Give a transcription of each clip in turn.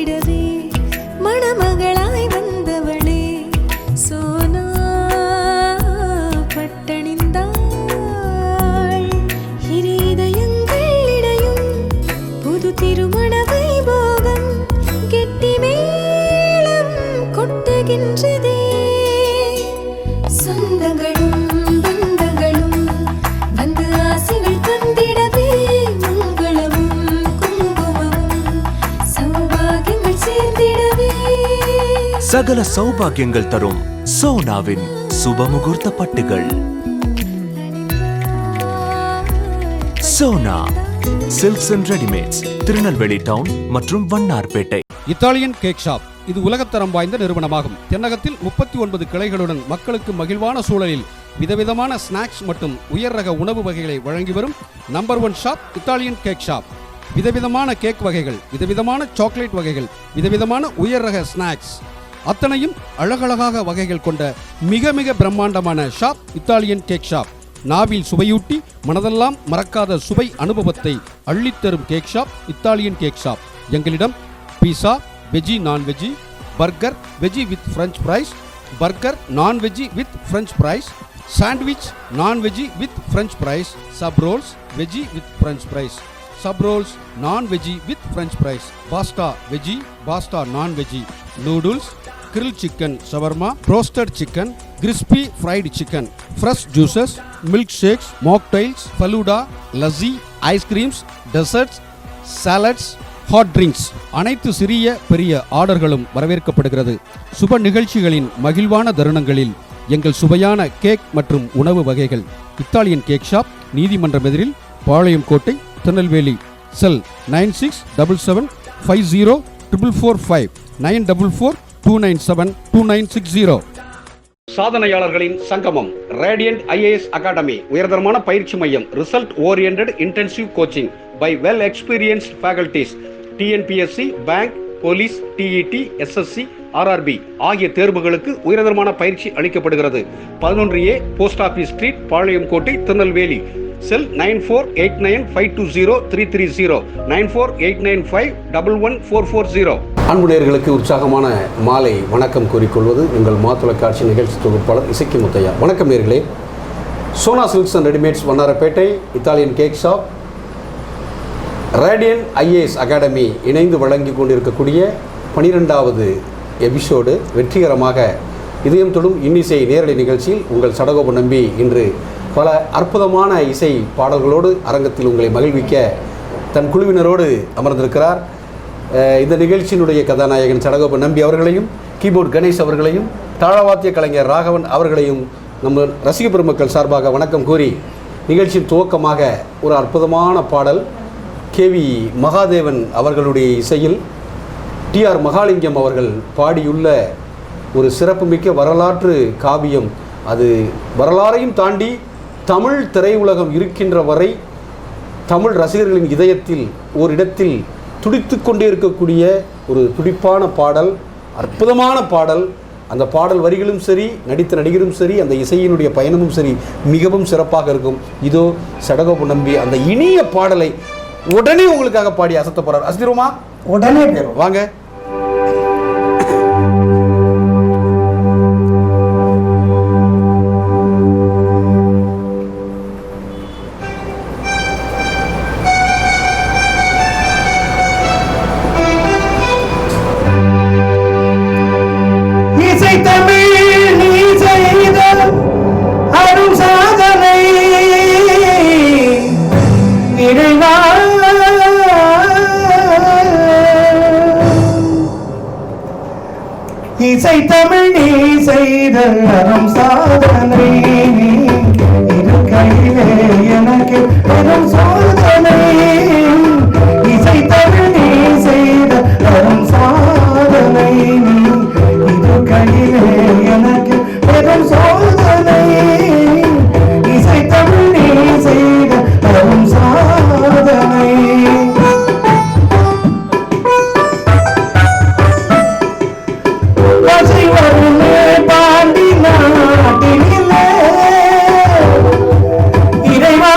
சேர்ந்திடவே மணமகளாய் வந்தவளே சோனா பட்டணிந்தாள். இரு இதயங்கள் இடையும் புது திருமண வைபோகம் கெட்டி மேளம் கொட்டுகின்றதே. சொந்தங்களும் பந்தங்களும் வந்து ஆசைகள் தந்திடவே மங்களமும் குங்குமமும் சௌபாகியங்கள் சேர்ந்திடவே. சகல சௌபாகியங்கள் தரும் சோனாவின் சுபமுகூர்த்த பட்டுகள். Sona silks and readymades, Tirunelveli town மற்றும் வண்ணார்பேட்டை. இத்தாலியன் கேக் ஷாப் இது உலகத்தரம் வாய்ந்த நிறுவனமாகும். தென்னகத்தில் 39 கிளைகளுடன் மக்களுக்கு மகிழ்வான சூழலில் விதவிதமான ஸ்நாக்ஸ் மற்றும் உயர் ரக உணவு வகைகளை வழங்கி வரும் number 1 shop Italian cake shop. விதவிதமான கேக் வகைகள், விதவிதமான சாக்லேட் வகைகள், விதவிதமான உயர் ரக ஸ்நாக்ஸ் அத்தனையும் அழகழகாக வகைகள் கொண்ட மிக மிக பிரம்மாண்டமான ஷாப் இத்தாலியன் கேக் ஷாப். நாவில் சுவையூட்டி மனதெல்லாம் மறக்காத சுவை அனுபவத்தை அள்ளித்தரும் cake shop Italian cake shop. எங்களிடம் pizza, veggie non veggie, burger veggie with french fries, burger non veggie with french fries, sandwich non veggie with french fries, sub rolls veggie with french fries, sub rolls non veggie with french fries, pasta veggie, pasta non veggie, noodles, grill chicken shawarma, roasted chicken, crispy fried chicken, fresh juices, milk shakes, mocktails, falooda, lassi, ice creams, desserts, salads, hot drinks அனைத்து சிறிய பெரிய ஆர்டர்களும் வரவேற்கப்படுகிறது. சுப நிகழ்ச்சிகளின் மகிழ்வான தருணங்களில் எங்கள் சுவையான cake மற்றும் உணவு வகைகள். இத்தாலியன் கேக் ஷாப், நீதிமன்றம் எதிரில், பாளையம் கோட்டை, திருநெல்வேலி. செல் 9677504445 9442972960. சாதனையாளர்களின் சங்கமம் ரேடியன்ட் IAS அகாடமி உயர்தரமான பயிற்சி மையம். Result oriented intensive coaching by well experienced faculties. TNPSC, bank, police, TET, SSC, RRB ஆகிய தேர்வுகளுக்கு உயர்தரமான பயிற்சி அளிக்கப்படுகிறது. 11A போஸ்ட் ஆபீஸ் ஸ்ட்ரீட், பாளையம் கோட்டை, திருநெல்வேலி. செல் 9489520330 9489511440. அன்பு நேயர்களுக்கு உற்சாகமான மாலை வணக்கம் கூறிக்கொள்வது உங்கள் தொலைக்காட்சி நிகழ்ச்சி தொகுப்பாளர் இசக்கி முத்தையா. வணக்கம் நேயர்களே. Sona silks and readymades Vannarapettai, Italian cake shop, radiant IAS academy இணைந்து வழங்கி கொண்டிருக்கக்கூடிய 12வது எபிசோடு வெற்றிகரமாக இதயம் தொடும் இன்னிசை நேரடி நிகழ்ச்சியில் உங்கள் சடகோபன் நம்பி இன்று பல அற்புதமான இசை பாடல்களோடு அரங்கத்தில் உங்களை மகிழ்விக்க தன் குழுவினரோடு அமர்ந்திருக்கிறார். இந்த நிகழ்ச்சியினுடைய கதாநாயகன் சடகோபன் நம்பி அவர்களையும், கீபோர்ட் கணேஷ் அவர்களையும், தாளவாத்திய கலைஞர் ராகவன் அவர்களையும் நம்ம ரசிக பெருமக்கள் சார்பாக வணக்கம் கூறி, நிகழ்ச்சியின் துவக்கமாக ஒரு அற்புதமான பாடல் KV மகாதேவன் அவர்களுடைய இசையில் TR மகாலிங்கம் அவர்கள் பாடியுள்ள ஒரு சிறப்புமிக்க வரலாற்று காவியம். அது வரலாறையும் தாண்டி தமிழ் திரையுலகம் இருக்கின்ற வரை தமிழ் ரசிகர்களின் இதயத்தில் ஓரிடத்தில் துடித்து கொண்டே இருக்கக்கூடிய ஒரு துடிப்பான பாடல், அற்புதமான பாடல். அந்த பாடல் வரிகளும் சரி, நடித்த நடிகரும் சரி, அந்த இசையினுடைய பயணமும் சரி மிகவும் சிறப்பாக இருக்கும். இதோ சடகோபன் நம்பி அந்த இனிய பாடலை உடனே உங்களுக்காக பாடி அசத்த போறார். அசத்திருமா? உடனே பேரும் வாங்க. இசை தமிழ் நீ செய்த அரும் சாதனை, இரு கையிலே எனக்கு பெரும் சாதனை. இசை தமிழ் நீ செய்த அரும் சாதனை, இரு கையிலே எனக்கு பெரும் சாதனை. இசை தமிழ் நீ செய்த அரும் சாதனை. பாண்டி நாட்டினிலே இறைவா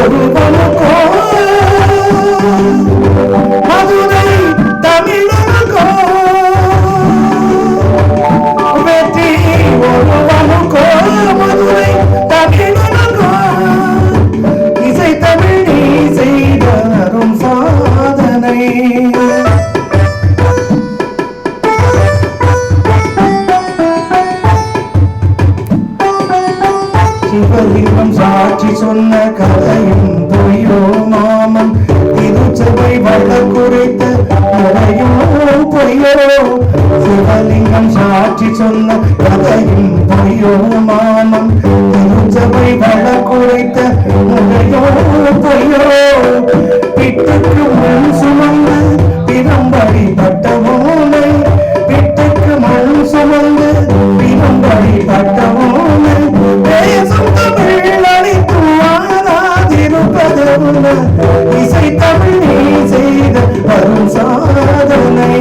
ஒருவனுக்கோ மதுரை தமிழனுக்கோ வெற்றி ஒருவனுக்கோ மதுரை தமிழனுக்கோ இசை தமிழ் நீ செய்த அரும் சாதனை. சிவலிங்கம் சாட்சி சொன்ன கதையும் பொய்யோ மாமன் திருச்சபை வழக்குரைத்த முறையோ பொய்யோ. சிவலிங்கம் சாட்சி சொன்ன கதையும் பொய்யோ மாமன் திருச்சபை வழக்குரைத்த முறையோ பொய்யோ. பிட்டுக்கு மண் சுமந்து பிறம்படி பட்டவோனை பிட்டுக்கு மண் சுமந்து பிறம்படி பட்டவோனை பேசும் தமிழ் அளித்து வாராதிருப்பதவுன இசை தமிழ் நீ செய்த வரும் சாதனை.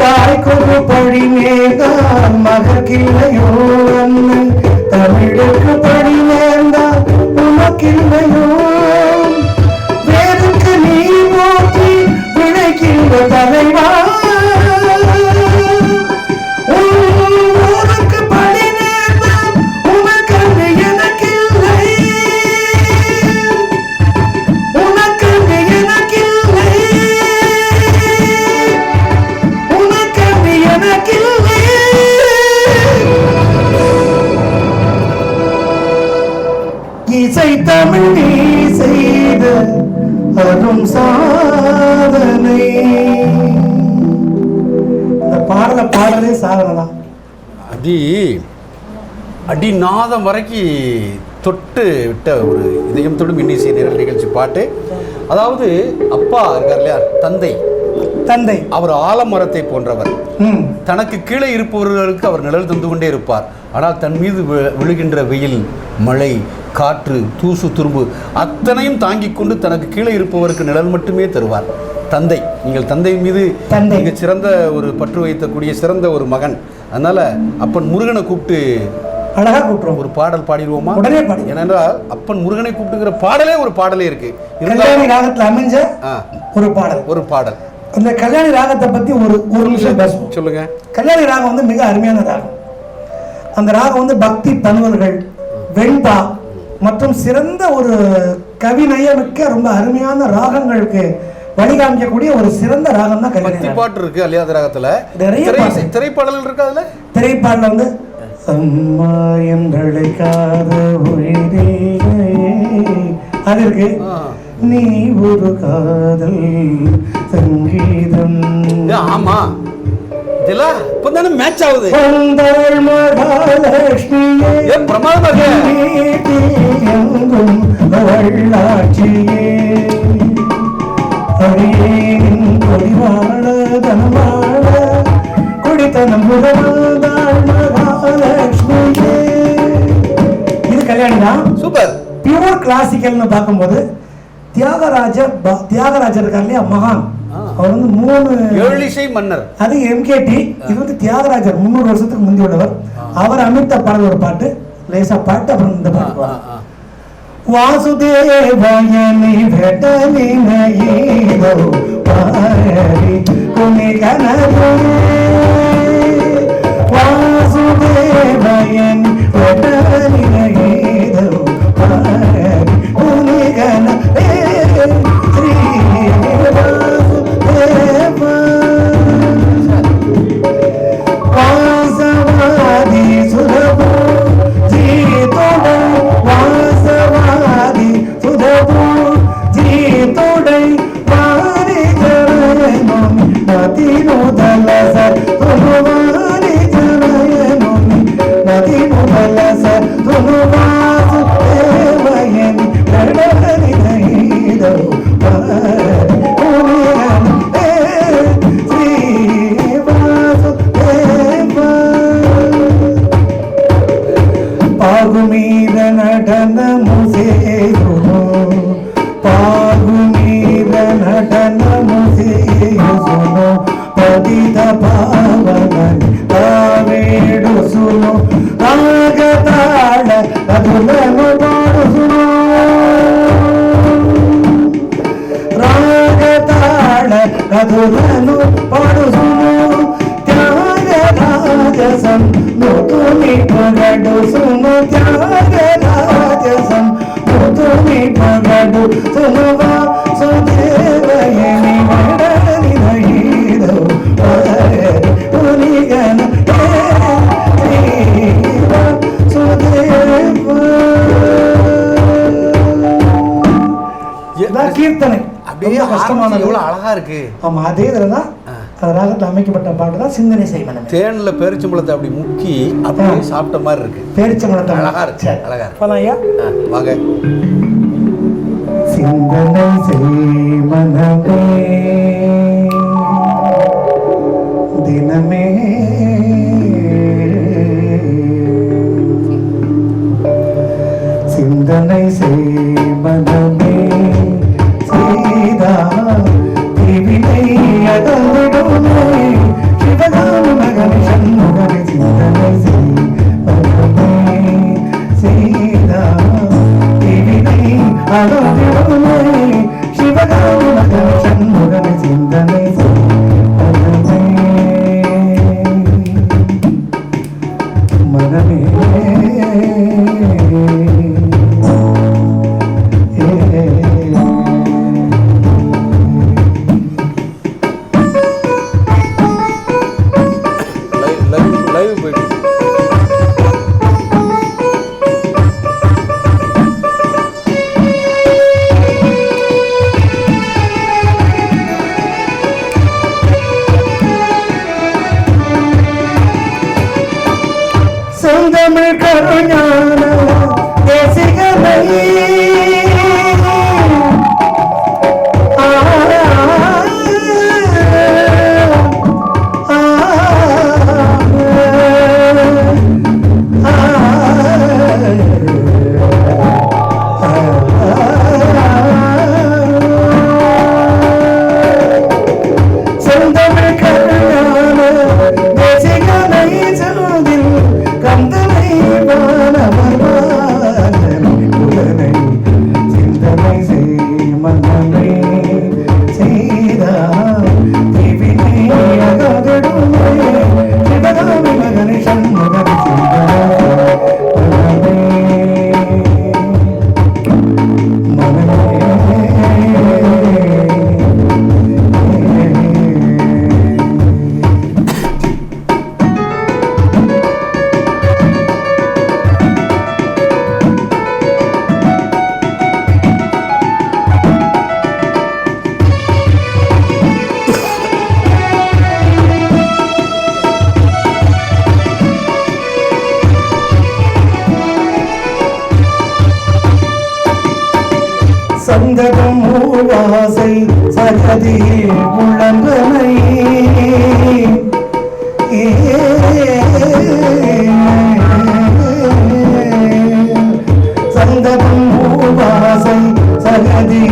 தாய்க்கொரு பழி நேர்ந்தால் மகக்கில்லையோ அண்ணன் தமிழுக்கு பழி நேர்ந்தால் உனக்கில்லையோ. வேருக்கு நீ போற்றி விளைக்கின்ற தலைவா ஊருக்கு பழி நேர்ந்தால் உனக்கன்று எனக்கில்லை உனக்கன்று எனக்கில்லை உனக்கன்று எனக்கில்லை. இசை தமிழ் நீ செய்த அரும் சாதனை. இந்த பாடலை பாடலே சாதனை தான். அடிநாதம் வரைக்கும் தொட்டு விட்ட ஒரு இதயம் தொடும் இன்னிசை நேரல் நிகழ்ச்சி பாட்டு. அதாவது அப்பா இருக்கார் இல்லையா, தந்தை அவர் ஆலமரத்தை போன்றவர். தனக்கு கீழே இருப்பவர்களுக்கு அவர் நிழல் தந்து கொண்டே இருப்பார். ஆனால் தன் மீது விழுகின்ற வெயில், மழை, காற்று, தூசு, துரும்பு அத்தனையும் தாங்கிக் கொண்டு தனக்கு கீழே இருப்பவருக்கு நிழல் மட்டுமே தருவார் தந்தை. நீங்கள் தந்தை மீது மிக சிறந்த ஒரு பற்று வைக்கக்கூடிய சிறந்த ஒரு மகன். அதனால அப்பன் முருகனை கூப்பிட்டு அழகா கூப்பிடுறோம். ஒரு பாடல் பாடிடுவோமா? உடனே பாடி. ஏனென்றால் அப்பன் முருகனை கூப்பிட்டுங்கிற பாடலே ஒரு பாடலே இருக்கு. கல்யாணி ராகத்தில் அமைஞ்ச ஒரு பாடல். அந்த கல்யாணி ராகத்தை பத்தி ஒரு நிமிஷம் பேசுவோம். சொல்லுங்க. கல்யாணி ராகம் வந்து மிக அருமையான ராகம். அந்த ராகம் வந்து பக்தி தனுவல்கள், வெண்பா மற்றும் சிறந்த ஒரு கவிநயமிக்க ரொம்ப அருமையான ராகங்களுக்கு வழிகாமிக்கக்கூடிய ஒரு சிறந்த ராகம் தான் கல்யாணி பாட்டு இருக்கு. அலியாத ராகத்துல நிறைய திரைப்பாடல்கள் இருக்கு. அதுல திரைப்பாடல வந்து அம்மா என்றழைக்காத உயிரே அது இருக்கு. நீ ஒரு காதல் சங்கீதம். ஆமா, இதெல்லாம் இப்பதானே மேட்ச் ஆகுது. மகாலட்சுமியே பிரமாதமாக அவளாட்சியே அடியேன் கொடிவாழ தனவாழ குடித்தனம் முதல்தான் மகாலட்சுமியே. இது கல்யாணி தான். சூப்பர். பியூர் கிளாசிக்கல்னு பார்க்கும்போது தியாகராஜர் இருக்கார் இல்லையா, மகான். அவர் வந்து 3 ஏழிசை மன்னர். அது எம்கேடி. இது வந்து தியாகராஜர் 300 வருஷத்துக்கு முந்தி உள்ளவர். அவர் அமைத்த பாடல் ஒரு பாட்டு, லேசா பாட்டு. அப்புறம் இந்த பாட்டு வாசுதேவயனி வெட்டலினயேதோ பாரி குனிகனரே வாசுதேவயனி வெட்டலினயேதோ பாரி குனிகனரே ஸ்ரீ வாசுதேவ வாசவாதி சுரபோ ஜீதோட வாசவாதி சுரபோ ஜீதோடை வாரி ஜனனம் நதினுதல சத்துவாரி ஜனனம் நதினுதல சத்துவாசு தேவயனி நடனி நைதோ பாரி குமிரன் ஸ்ரீ வாசுதேவ. பாகுமீர நடனமு சேயுனோ பாகுமீர நடனமு சேயுனோ பதித பாவன ராஜசம் முதுமி பகடு சுமு தியாகராஜசம் முதுமி பகடு சுமுவா சுதேவயனி வடனி நயீதோ புனிகன கீர்த்தனை அப்படியே கஷ்டமான எவ்வளவு அழகா இருக்கு. ஆமா, அதே இதுலதான் ராகத்தில் அமைக்கப்பட்ட பாட்டு தான் சிந்தனை செய்வனம். தேன்ல பேரிச்சம்பழத்தை அப்படி முக்கி அப்படியே சாப்பிட்ட மாதிரி இருக்கு. பேரிச்சம்பழத்தை அழகா இருக்கு, அழகா இருக்கு. போலாம் ஐயா, வாங்க. சிந்தனை செய்வனமே தினமே சிந்தனை செய்வனமே செய்தா திவினை அகலிடுமே சிவகாம மகன் சண்முகனை சிந்தனை செய்வனமே செய்தா திவினை அகலிடுமே சிவகாம மகன் சண்முகனை சிந்தனை செய்வனமே மனமே லைவ் போயிட்டு செந்தமிழ் கருஞான தேசிகனை செந்தமிழ் கருஞான தேசிகனை செல்வதில் கந்தனை வானவர்வாதனை புலனை சிந்தனை செய்மனமே செய்தா திவினை அகதிடுமே சிவகாமி மகனை சண்முகனை சிந்தனை சந்தகம் மூவாசை சகதி உளங்கனை சந்தகம் மூவாசை சகதி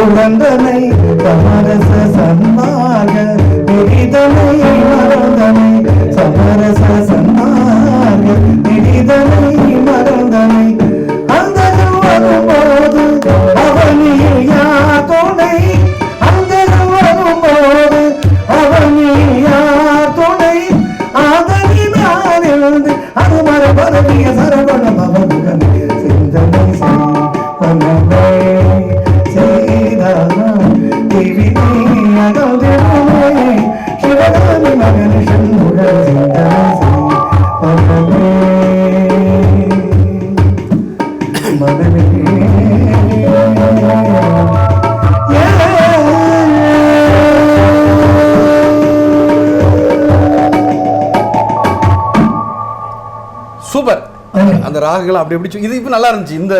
உளங்கனை சமரச சன்மாக பிரிதனை மறந்தனை சமரச சன்மாக பிரிதனை மறந்தனை அந்த வரும்போது அவனில் யார் துணை அந்த வரும்போது அவனில் யார் துணை அதனிலிருந்து அது மரபரவிய சரவண பவன் சிந்தனை செய்வனமே செய்தான் திவினை அகதிடுமே சிவகாமி மகன் சண்முகன் சிந்தனை செய்வனமே மனமே சூப்பர். அந்த ராகங்கள் அப்படி எப்படி இது இப்போ நல்லா இருந்துச்சு. இந்த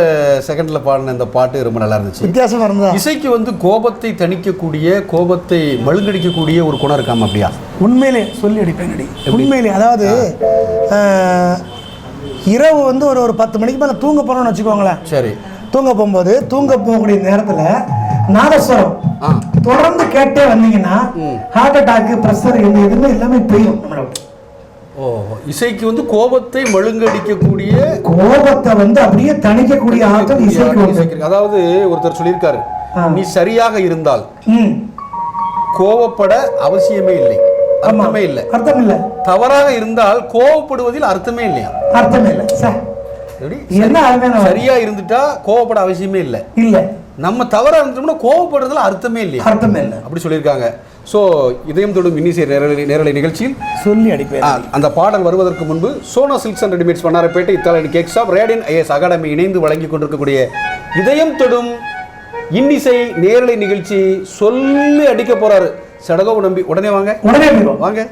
செகண்ட்ல பாடின இந்த பாட்டு ரொம்ப நல்லா இருந்துச்சு, வித்தியாசமா இருந்ததா? இசைக்கு வந்து கோபத்தை தணிக்கக்கூடிய, கோபத்தை மழுங்கடிக்கக்கூடிய ஒரு குணம் இருக்காம அப்படியா? உண்மையிலே சொல்லி அடிப்பேன். உண்மையிலே அதாவது இரவு வந்து ஒரு 10 மணிக்கு மேலே தூங்க போகிறோம்னு வச்சுக்கோங்களேன். சரி, தூங்க போகும்போது தூங்க போகக்கூடிய நேரத்தில் நாதஸ்வரம் தொடர்ந்து கேட்டே வந்தீங்கன்னா ஹார்ட் அட்டாக்கு, ப்ரெஷர், எதுவுமே எல்லாமே தெரியும் நம்மளோட. ஓ, இசைக்கு வந்து கோபத்தை மழுங்கடிக்கக்கூடிய, கோபத்தை வந்து அப்படியே தணிக்கக்கூடிய ஆற்றல் இசைக்கு. அதாவது ஒருத்தர் சொல்லியிருக்காரு, நீ சரியாக இருந்தால் கோபப்பட அவசியமே இல்லை. அர்த்தமே இல்லை. அர்த்தம் இல்லை. தவறாக இருந்தால் கோவப்படுவதில் அர்த்தமே இல்லையா? அர்த்தமே இல்லை சார். சரியா இருந்துட்டா கோவப்பட அவசியமே இல்லை. இல்லை, நம்ம தவறா இருந்துட்டோம்னா கோவப்படுறதுல அர்த்தமே இல்லையா? அர்த்தமே இல்லை அப்படி சொல்லியிருக்காங்க. ஸோ இதயம் தொடும் இன்னிசை நேரலை நிகழ்ச்சியில் சொல்லி அடிப்பேன். அந்த பாடல் வருவதற்கு முன்பு Sona silks and readymades Vannarapettai, Italian cake shop, radian IAS academy இணைந்து வழங்கி கொண்டிருக்கக்கூடிய இதயம் தொடும் இன்னிசை நேரலை நிகழ்ச்சி சொல்லி அடிக்க போறாரு சடகோபு நம்பி. உடனே வாங்க, உடனே வாங்க.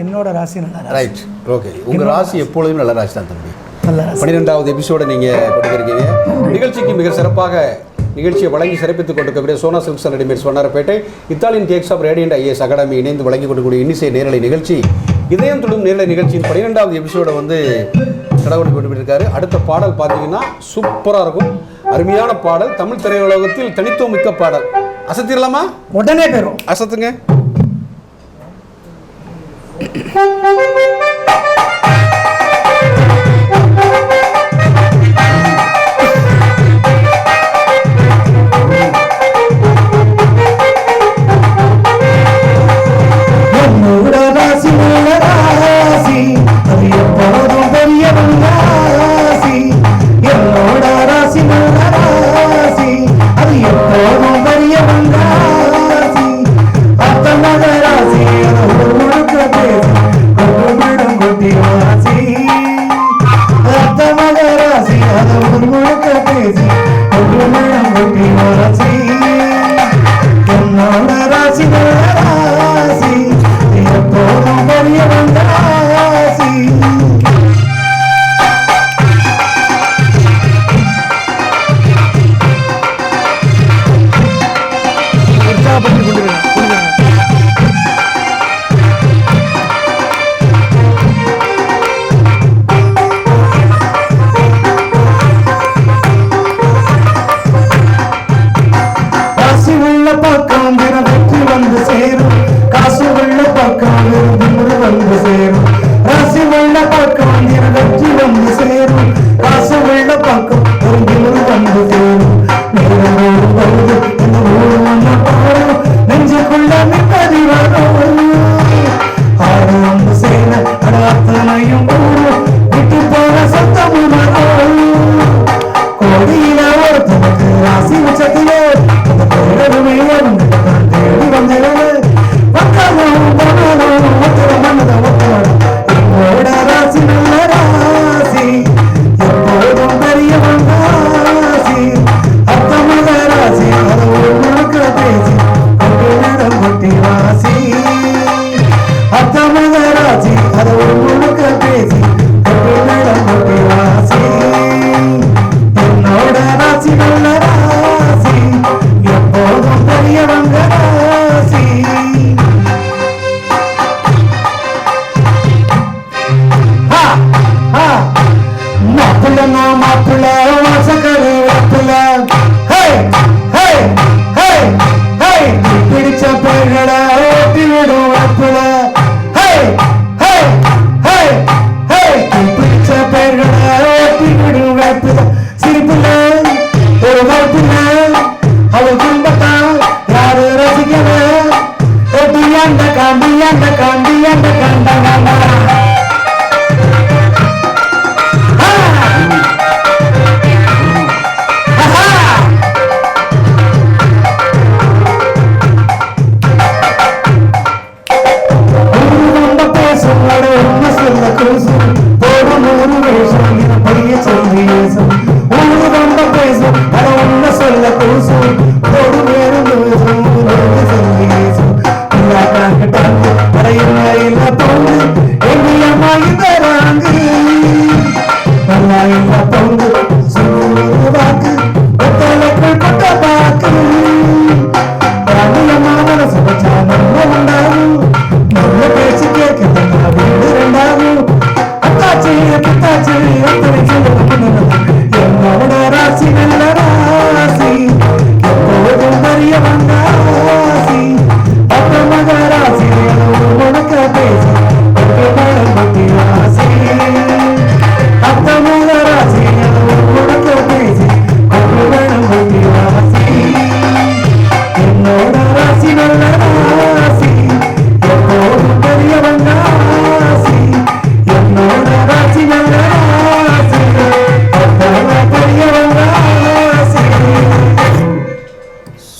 என்னோட ராசி நல்ல ராசி. Right, okay. உங்க ராசி எப்பொழுதும் நல்ல ராசி தான் தம்பி. நல்ல 12வது எபிசோடை நீங்கள் கொடுத்துருக்கீங்க. நிகழ்ச்சிக்கு மிக சிறப்பாக நிகழ்ச்சியை வழங்கி சிறப்பித்துக் கொண்டிருக்கக்கூடிய Sona silks and readymades Vannarapettai Italian டேக்ஸ் ஆஃப் ரேடியன்ட் ஐஏஎஸ் அகாடமி இணைந்து வழங்கி கொண்டிருக்கக்கூடிய இன்னிசை நேரலை நிகழ்ச்சி இதயம் தொடும் நேரலை நிகழ்ச்சியின் 12வது எபிசோடை வந்து கடவுள் போட்டுருக்காரு. அடுத்த பாடல் பார்த்தீங்கன்னா சூப்பராக இருக்கும். அருமையான பாடல், தமிழ் திரையுலகத்தில் தனித்துவம் மிக்க பாடல். அசத்திரலாமா? உடனே பெறும். அசத்துங்க.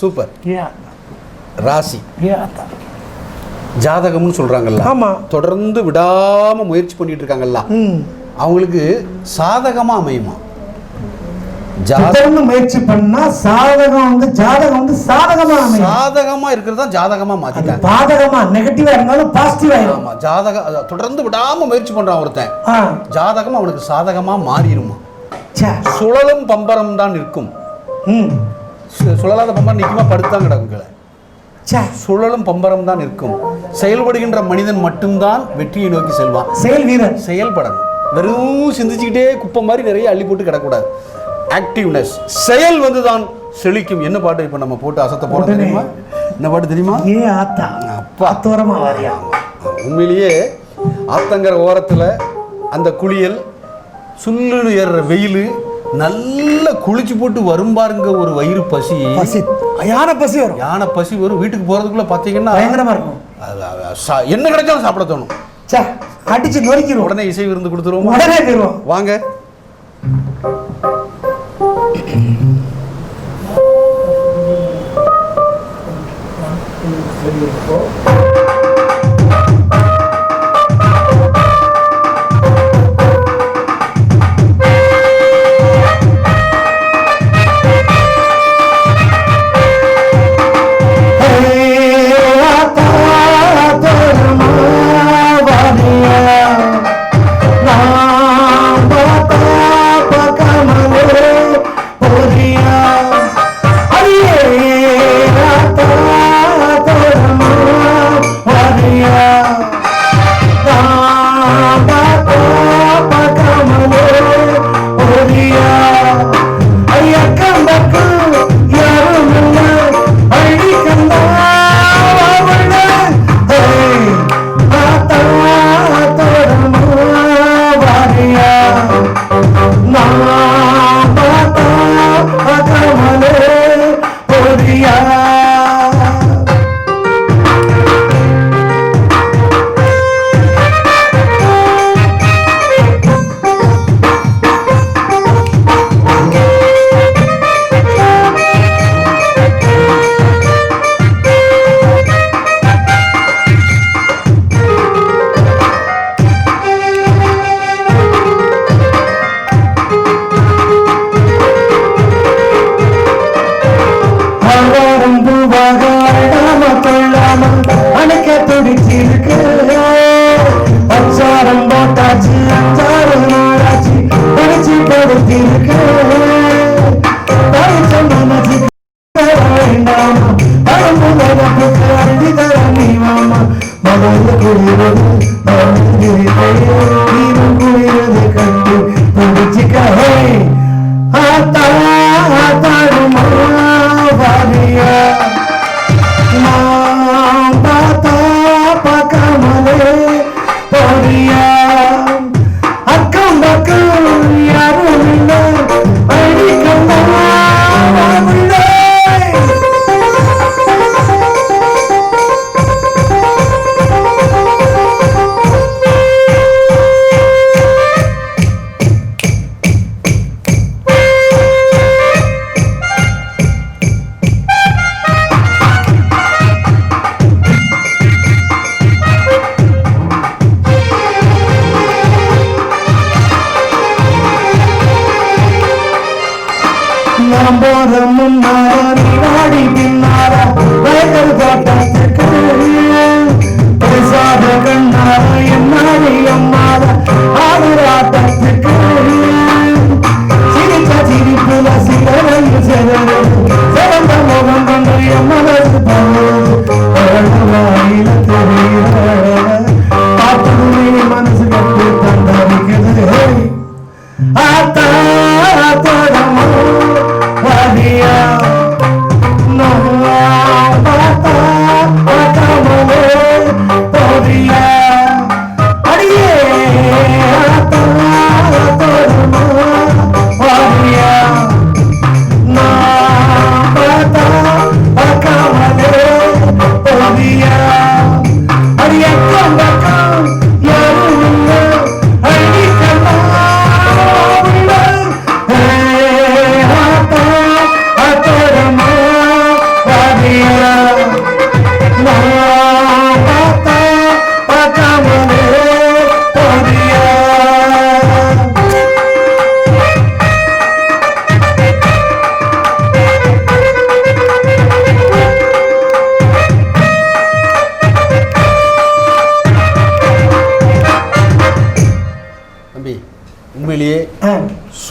சூப்பர். ராசி ஜாதகம்னு சொல்றாங்கல்ல, தொடர்ந்து விடாம முயற்சி பண்ணிட்டு இருக்காங்கல்ல, அவங்களுக்கு சாதகமா அமையுமா? தொடர்ந்து முயற்சி பண்ணா சாதகம் வந்து ஜாதகம் வந்து சாதகமா அமையும். சாதகமா இருக்கிறது தான் ஜாதகமா மாத்திட்டாங்க. பாதகமா நெகட்டிவா இருந்தாலும் பாசிட்டிவா இருக்கும். ஆமா, ஜாதகம் தொடர்ந்து விடாம முயற்சி பண்றான் ஒருத்தன், ஜாதகம் அவனுக்கு சாதகமா மாறிடுமா. சுழலும் பம்பரம் தான் நிற்கும். சுழலாத பம்பரம் நிற்குமா, படுத்தான் கிடக்குங்கள. சுழலும் பம்பரம் தான் நிற்கும். செயல்படுகின்ற மனிதன் மட்டும்தான் வெற்றியை நோக்கி செல்வான். செயல் வீரர் செயல்படணும். வெறும் சிந்திச்சுக்கிட்டே குப்பை மாதிரி நிறைய அள்ளி போட்டு கிடக்கூடாது. ஆக்டிவ்னஸ், செயல் வந்துதான் செழிக்கும். என்ன பாட்டு இப்ப நம்ம போட்டு அசத்த போறோம் தெரியுமா? என்ன பாட்டு தெரியுமா? உண்மையிலேயே ஆத்தங்கர ஓரத்துல அந்த குளியல், சுல்லுன்னு ஏறுற வெயில், நல்ல குளிச்சு போட்டு வரும் பாருங்க. ஒரு வயிறு பசி, யானை பசி வரும். யானை பசி வரும். வீட்டுக்கு போறதுக்குள்ள பாத்தீங்கன்னா பயங்கரமா இருக்கும். என்ன கிடைச்சாலும் சாப்பிட தோணும். அடிச்சு நொறுக்கிடும். உடனே இசை விருந்து கொடுத்துருவோம். உடனே தருவோம். வாங்க.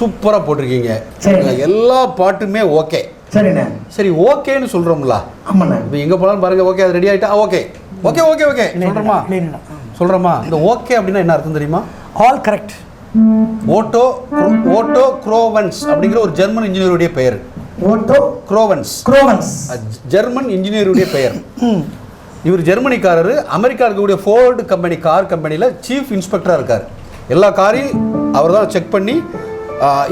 சூப்பராக போட்டிருக்கீங்க. சரிண்ணே. எல்லா பாட்டுமே ஓகே. சரிண்ணே. சரி, ஓகேன்னு சொல்கிறோம்ல. ஆமாண்ணே. இப்போ எங்கே போனாலும் பாருங்கள், ஓகே அது ரெடி ஆகிட்டா ஓகே ஓகே ஓகே ஓகே சொல்கிறோமா சொல்கிறோமா. இந்த ஓகே அப்படின்னா என்ன அர்த்தம் தெரியுமா? All correct. ஓட்டோ குரோவன்ஸ் அப்படிங்கிற ஒரு ஜெர்மன் இன்ஜினியருடைய பெயர். ஓட்டோ குரோவன்ஸ் ஜெர்மன் இன்ஜினியருடைய பெயர். இவர் ஜெர்மனிக்காரர். அமெரிக்கா இருக்கக்கூடிய ஃபோர்டு கம்பெனி கார் கம்பெனியில் சீஃப் இன்ஸ்பெக்டராக இருக்கார். எல்லா காரையும் அவர் தான் செக் பண்ணி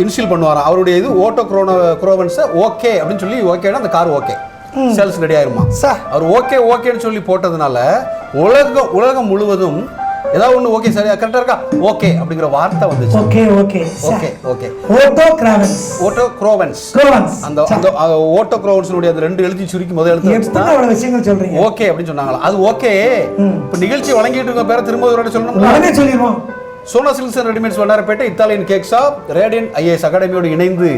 இன்ஸ்டால் பண்ணுவாராம். அவருடைய இது ஓட்டோ குரோவன்ஸை ஓகே அப்படின்னு சொல்லி ஓகேனா அந்த கார் ஓகே சேல்ஸ் ரெடி ஆயிருமா. அவர் ஓகேன்னு சொல்லி போட்டதுனால உலகம் முழுவதும் ஏதாவது ஒன்று ஓகே சரியா கரெக்டாக இருக்கா ஓகே அப்படிங்கிற வார்த்தை வந்துச்சு. ஓகே ஓகே ஓகே ஓகே ஓட்டோ குரோவன்ஸ் அந்த ஓட்டோ குரோவன்ஸுடைய அந்த 2 எழுதி சுருக்கி முதல் எழுத்து அவ்வளவு விஷயங்கள் சொல்றீங்க. ஓகே அப்படின்னு சொன்னாங்களா. அது ஓகே. இப்போ நிகழ்ச்சி வழங்கிட்டு இருக்க பேரை திரும்ப ஒரு சொல்லணும். உடனே சொல்லிடுவோம். Sona silks and readymades Vannarapettai Italian cake shop radiant IAS அகாடமியோடு இணைந்து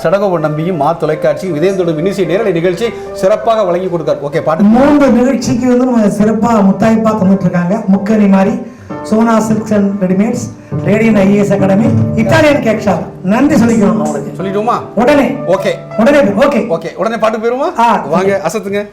சடகோபன் நம்பியும் தொலைக்காட்சி இதயத்தோடும் இன்னிசை நேரலை நிகழ்ச்சி சிறப்பாக வழங்கி கொடுக்கார். ஓகே, பாட்டு 3 நிகழ்ச்சிக்கு வந்து நம்ம சிறப்பாக முத்தாய்ப்பாக தந்துட்டு இருக்காங்க. முக்கணி மாதிரி Sona silks and readymades radiant IAS academy Italian cake shop. நன்றி சொல்லிக்கிறோம். அவங்களுக்கு சொல்லிடுவோமா? உடனே ஓகே ஓகே ஓகே உடனே பாட்டு போயிருமா? வாங்க அசத்துங்க.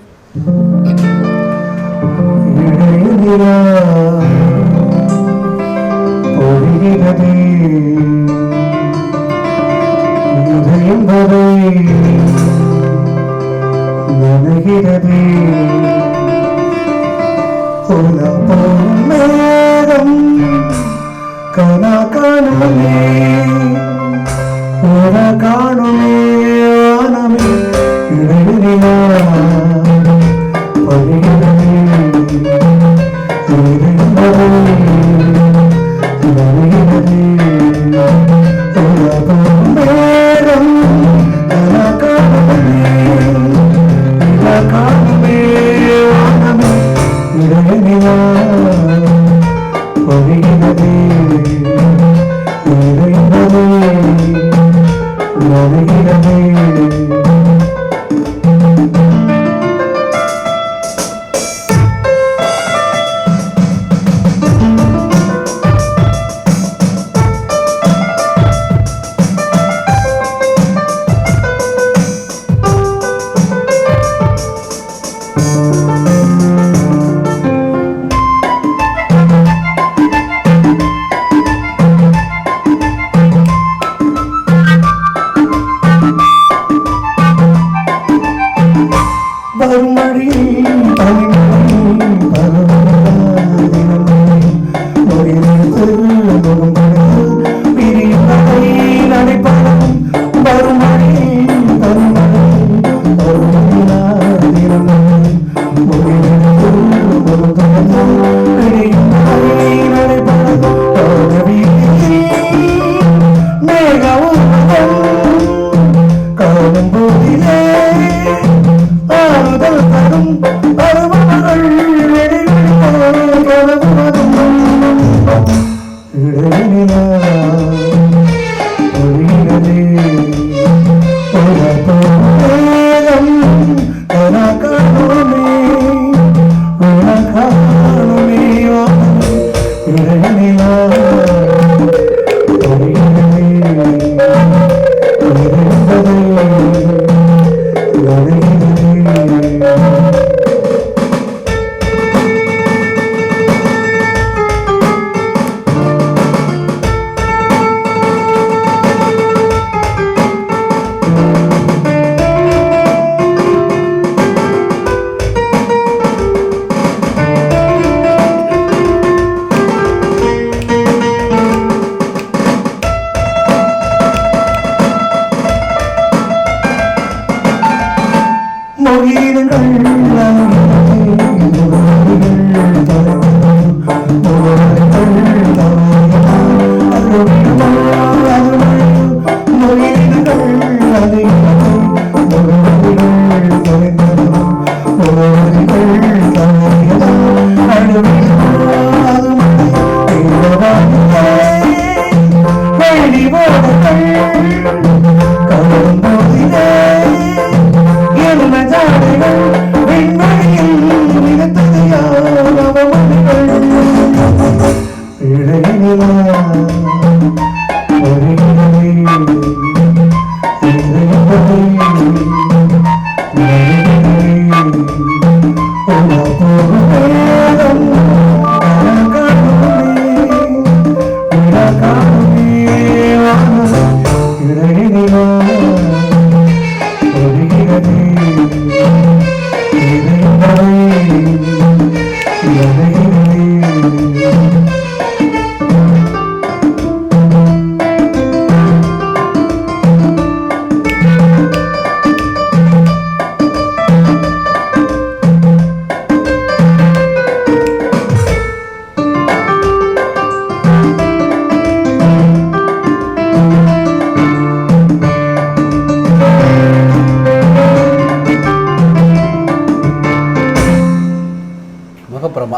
என்ன ஜாடைகள் விண்வெளியில்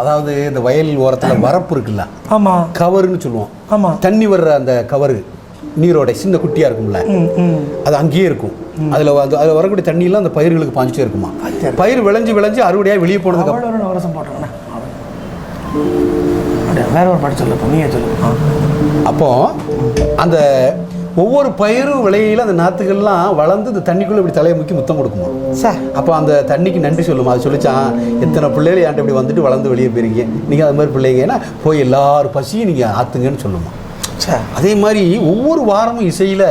அதாவது இந்த வயல் ஓரத்தில் வரப்பு இருக்குல்ல, ஆமாம், கவருன்னு சொல்லுவோம். ஆமாம், தண்ணி வர்ற அந்த கவரு நீரோட சின்ன குட்டியாக இருக்கும்ல, அது அங்கேயே இருக்கும். அதில் வரக்கூடிய தண்ணியெல்லாம் அந்த பயிர்களுக்கு பாஞ்சிட்டே இருக்குமா. பயிர் விளைஞ்சு அறுவடையாக வெளியே போனதுக்கு அப்புறம் வருஷம் போட்டோம்னா வேற ஒரு பாட்டு சொல்லப்போ நீயே சொல்லு. அப்போ அந்த ஒவ்வொரு பயிரும் விளையில அந்த நாற்றுகள்லாம் வளர்ந்து இந்த தண்ணிக்குள்ளே இப்படி தலையை முக்கி முத்தம் கொடுக்குமா சார். அப்போ அந்த தண்ணிக்கு நன்றி சொல்லுமா. அது சொல்லிச்சான், எத்தனை பிள்ளைகள் என்கிட்ட இப்படி வந்துட்டு வளர்ந்து வெளியே போயிருக்கீங்க, நீங்கள் அது மாதிரி பிள்ளைங்க ஏன்னா போய் எல்லாரும் பசியும் நீங்கள் ஆற்றுங்கன்னு சொல்லுமா சார். அதே மாதிரி ஒவ்வொரு வாரமும் இசையில்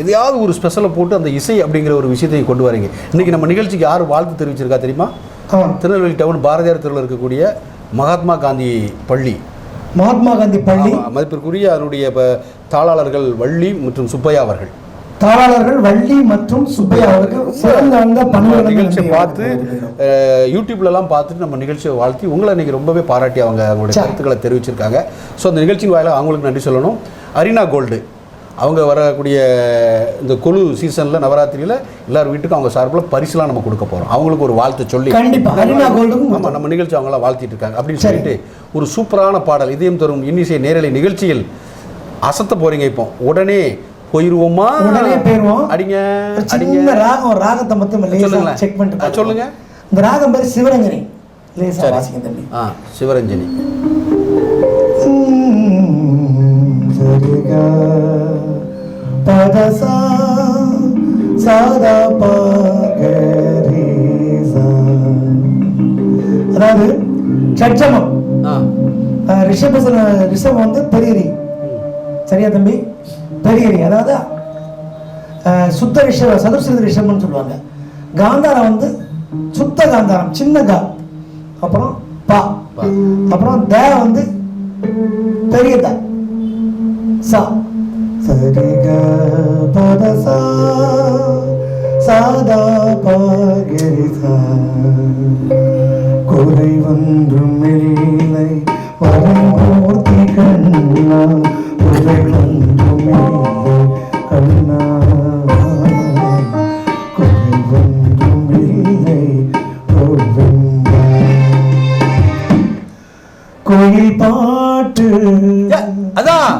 எதையாவது ஒரு ஸ்பெஷலை போட்டு அந்த இசை அப்படிங்கிற ஒரு விஷயத்தை கொண்டு வரீங்க. இன்றைக்கி நம்ம நிகழ்ச்சிக்கு யார் வாழ்த்து தெரிவிச்சிருக்கா தெரியுமா? திருநெல்வேலி டவுன் பாரதியார் தெருவில் இருக்கக்கூடிய மகாத்மா காந்தி பள்ளி, மகாத்மா காந்தி பள்ளி மதிப்பிற்குரிய அதனுடைய தாளாளர்கள் வள்ளி மற்றும் சுப்பையா அவர்கள். தாளாளர்கள் வள்ளி மற்றும் சுப்பையா அவர்கள் சிறந்த நிகழ்ச்சியை பார்த்து யூடியூப்லலாம் பார்த்துட்டு நம்ம நிகழ்ச்சியை வாழ்த்தி உங்களை இன்னைக்கு ரொம்பவே பாராட்டி அவங்களுடைய கருத்துக்களை தெரிவிச்சிருக்காங்க. ஸோ அந்த நிகழ்ச்சியின் வாயிலாக அவங்களுக்கு நன்றி சொல்லணும். அரினா கோல்டு அவங்க வரக்கூடிய இந்த கொலு சீசனில் நவராத்திரியில் எல்லார் வீட்டுக்கும் அவங்க சார்பில் பரிசுலாம் நம்ம கொடுக்க போகிறோம். அவங்களுக்கு ஒரு வாழ்த்து சொல்லி ஆமாம் நம்ம நிகழ்ச்சி அவங்களாம் வாழ்த்திட்டு இருக்காங்க அப்படின்னு சொல்லிட்டு ஒரு சூப்பரான பாடல் இதயம் தரும் இன்னிசை நேரலை நிகழ்ச்சியில் அசத்த போறீங்க. இப்போ உடனே போயிருவோமா? உடனே போயிருவோம். அடிங்க அடிங்க. ராகம் ராகத்தை மட்டும் லேசா செக் பண்ணிட்டு சொல்லுங்க. இந்த ராகம் பேர் சிவரஞ்சனி. லேசா வாசிங்க தம்பி. சிவரஞ்சனி. சரிகா பதசா சாதா பகரிசா. அதாவது சட்சமம். ரிஷபம் வந்து பெரியரி. சரியா தம்பி? பெரியரி அதாவது சுத்த ரிஷப சதுர்சித ரிஷபம்னு சொல்லுவாங்க. காந்தாரம் வந்து சுத்த காந்தாரம் சின்ன கா, அப்புறம் பா, அப்புறம் த வந்து பெரிய த சா. சரிகா பதசா சாதா பகரிசா. குறை ஒன்றும் இல்லை வரமூர்த்தி கண்ணா, குறை ஒன்றும் இல்லை கண்ணா, குறை ஒன்றும் இல்லை கோவிந்தா. கோயில் பாட்டு அதான்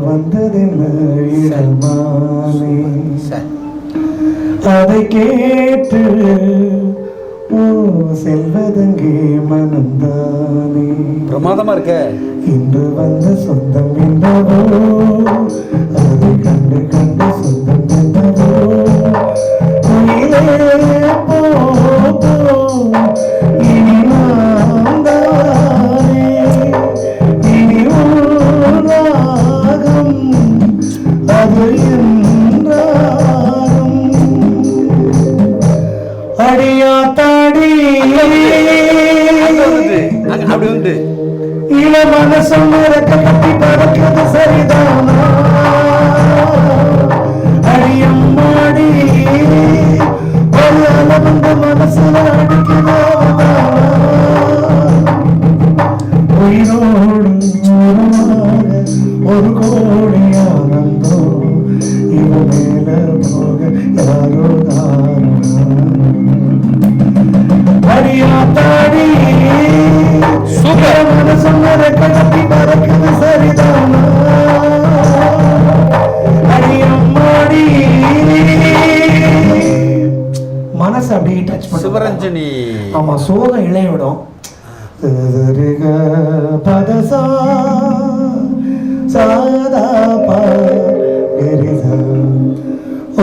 வந்ததென்ன இடமானே, அதை கேட்டு செல்வதங்கே மனந்தானே. பிரமாதமா இருக்க. இன்று வந்த சொந்தம் என்னவோ, அதை கண்டு கண்டு சொந்தம் என்னவோ. போ இனி நான் தானே, இனி ராகம் அது என்றாகும். அடியாத்தாடி அப்படி உண்டு. இள மனசும் கட்டி பறக்கிறது சரிதானா? அடியம்மாடி ஒரு அளவந்த மனசுல அடிக்கிறதா? உயிரோடு ஒரு கோடி ஆனந்தம் இவ மேல போக யாரோ அடியாத்தாடி மனசும் கட்டி பறக்கிறது சரிதானா? அடியம்மாடி மனசு அப்படியே டச் பண்ண சிவரஞ்சனி. ஆமா, சோகம் இளையவிடும். பதசா சாதா பரிசா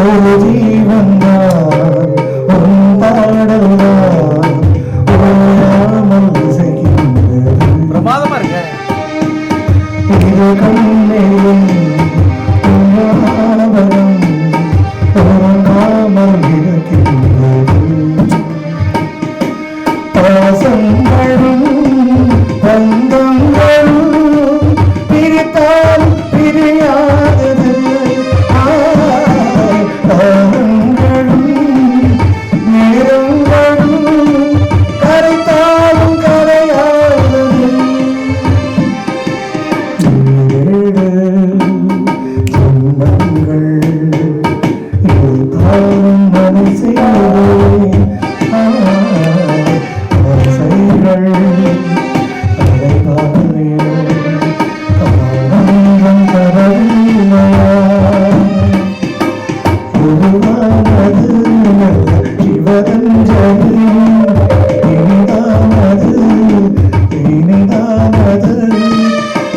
ஒரு ஜீவன்தான் உன் பாடல்தான் ஓயாமல் இசைக்கின்றது. பிரமாதமா இருக்க. இரு கண்ணிலும் ஞாபகம் உறங்காமல் இருக்கின்றது. பாசங்களும் பந்தங்களும் பிரித்தால் பிரியாதது. காலங்களும் நேரங்களும் கரைத்தாலும் கரையாதது. துன்பங்கள் இருந்தாலும் மனசைகள் காலம் தரவில்லையா உருவானது சிவரஞ்சனி இனிதானது இனிதானது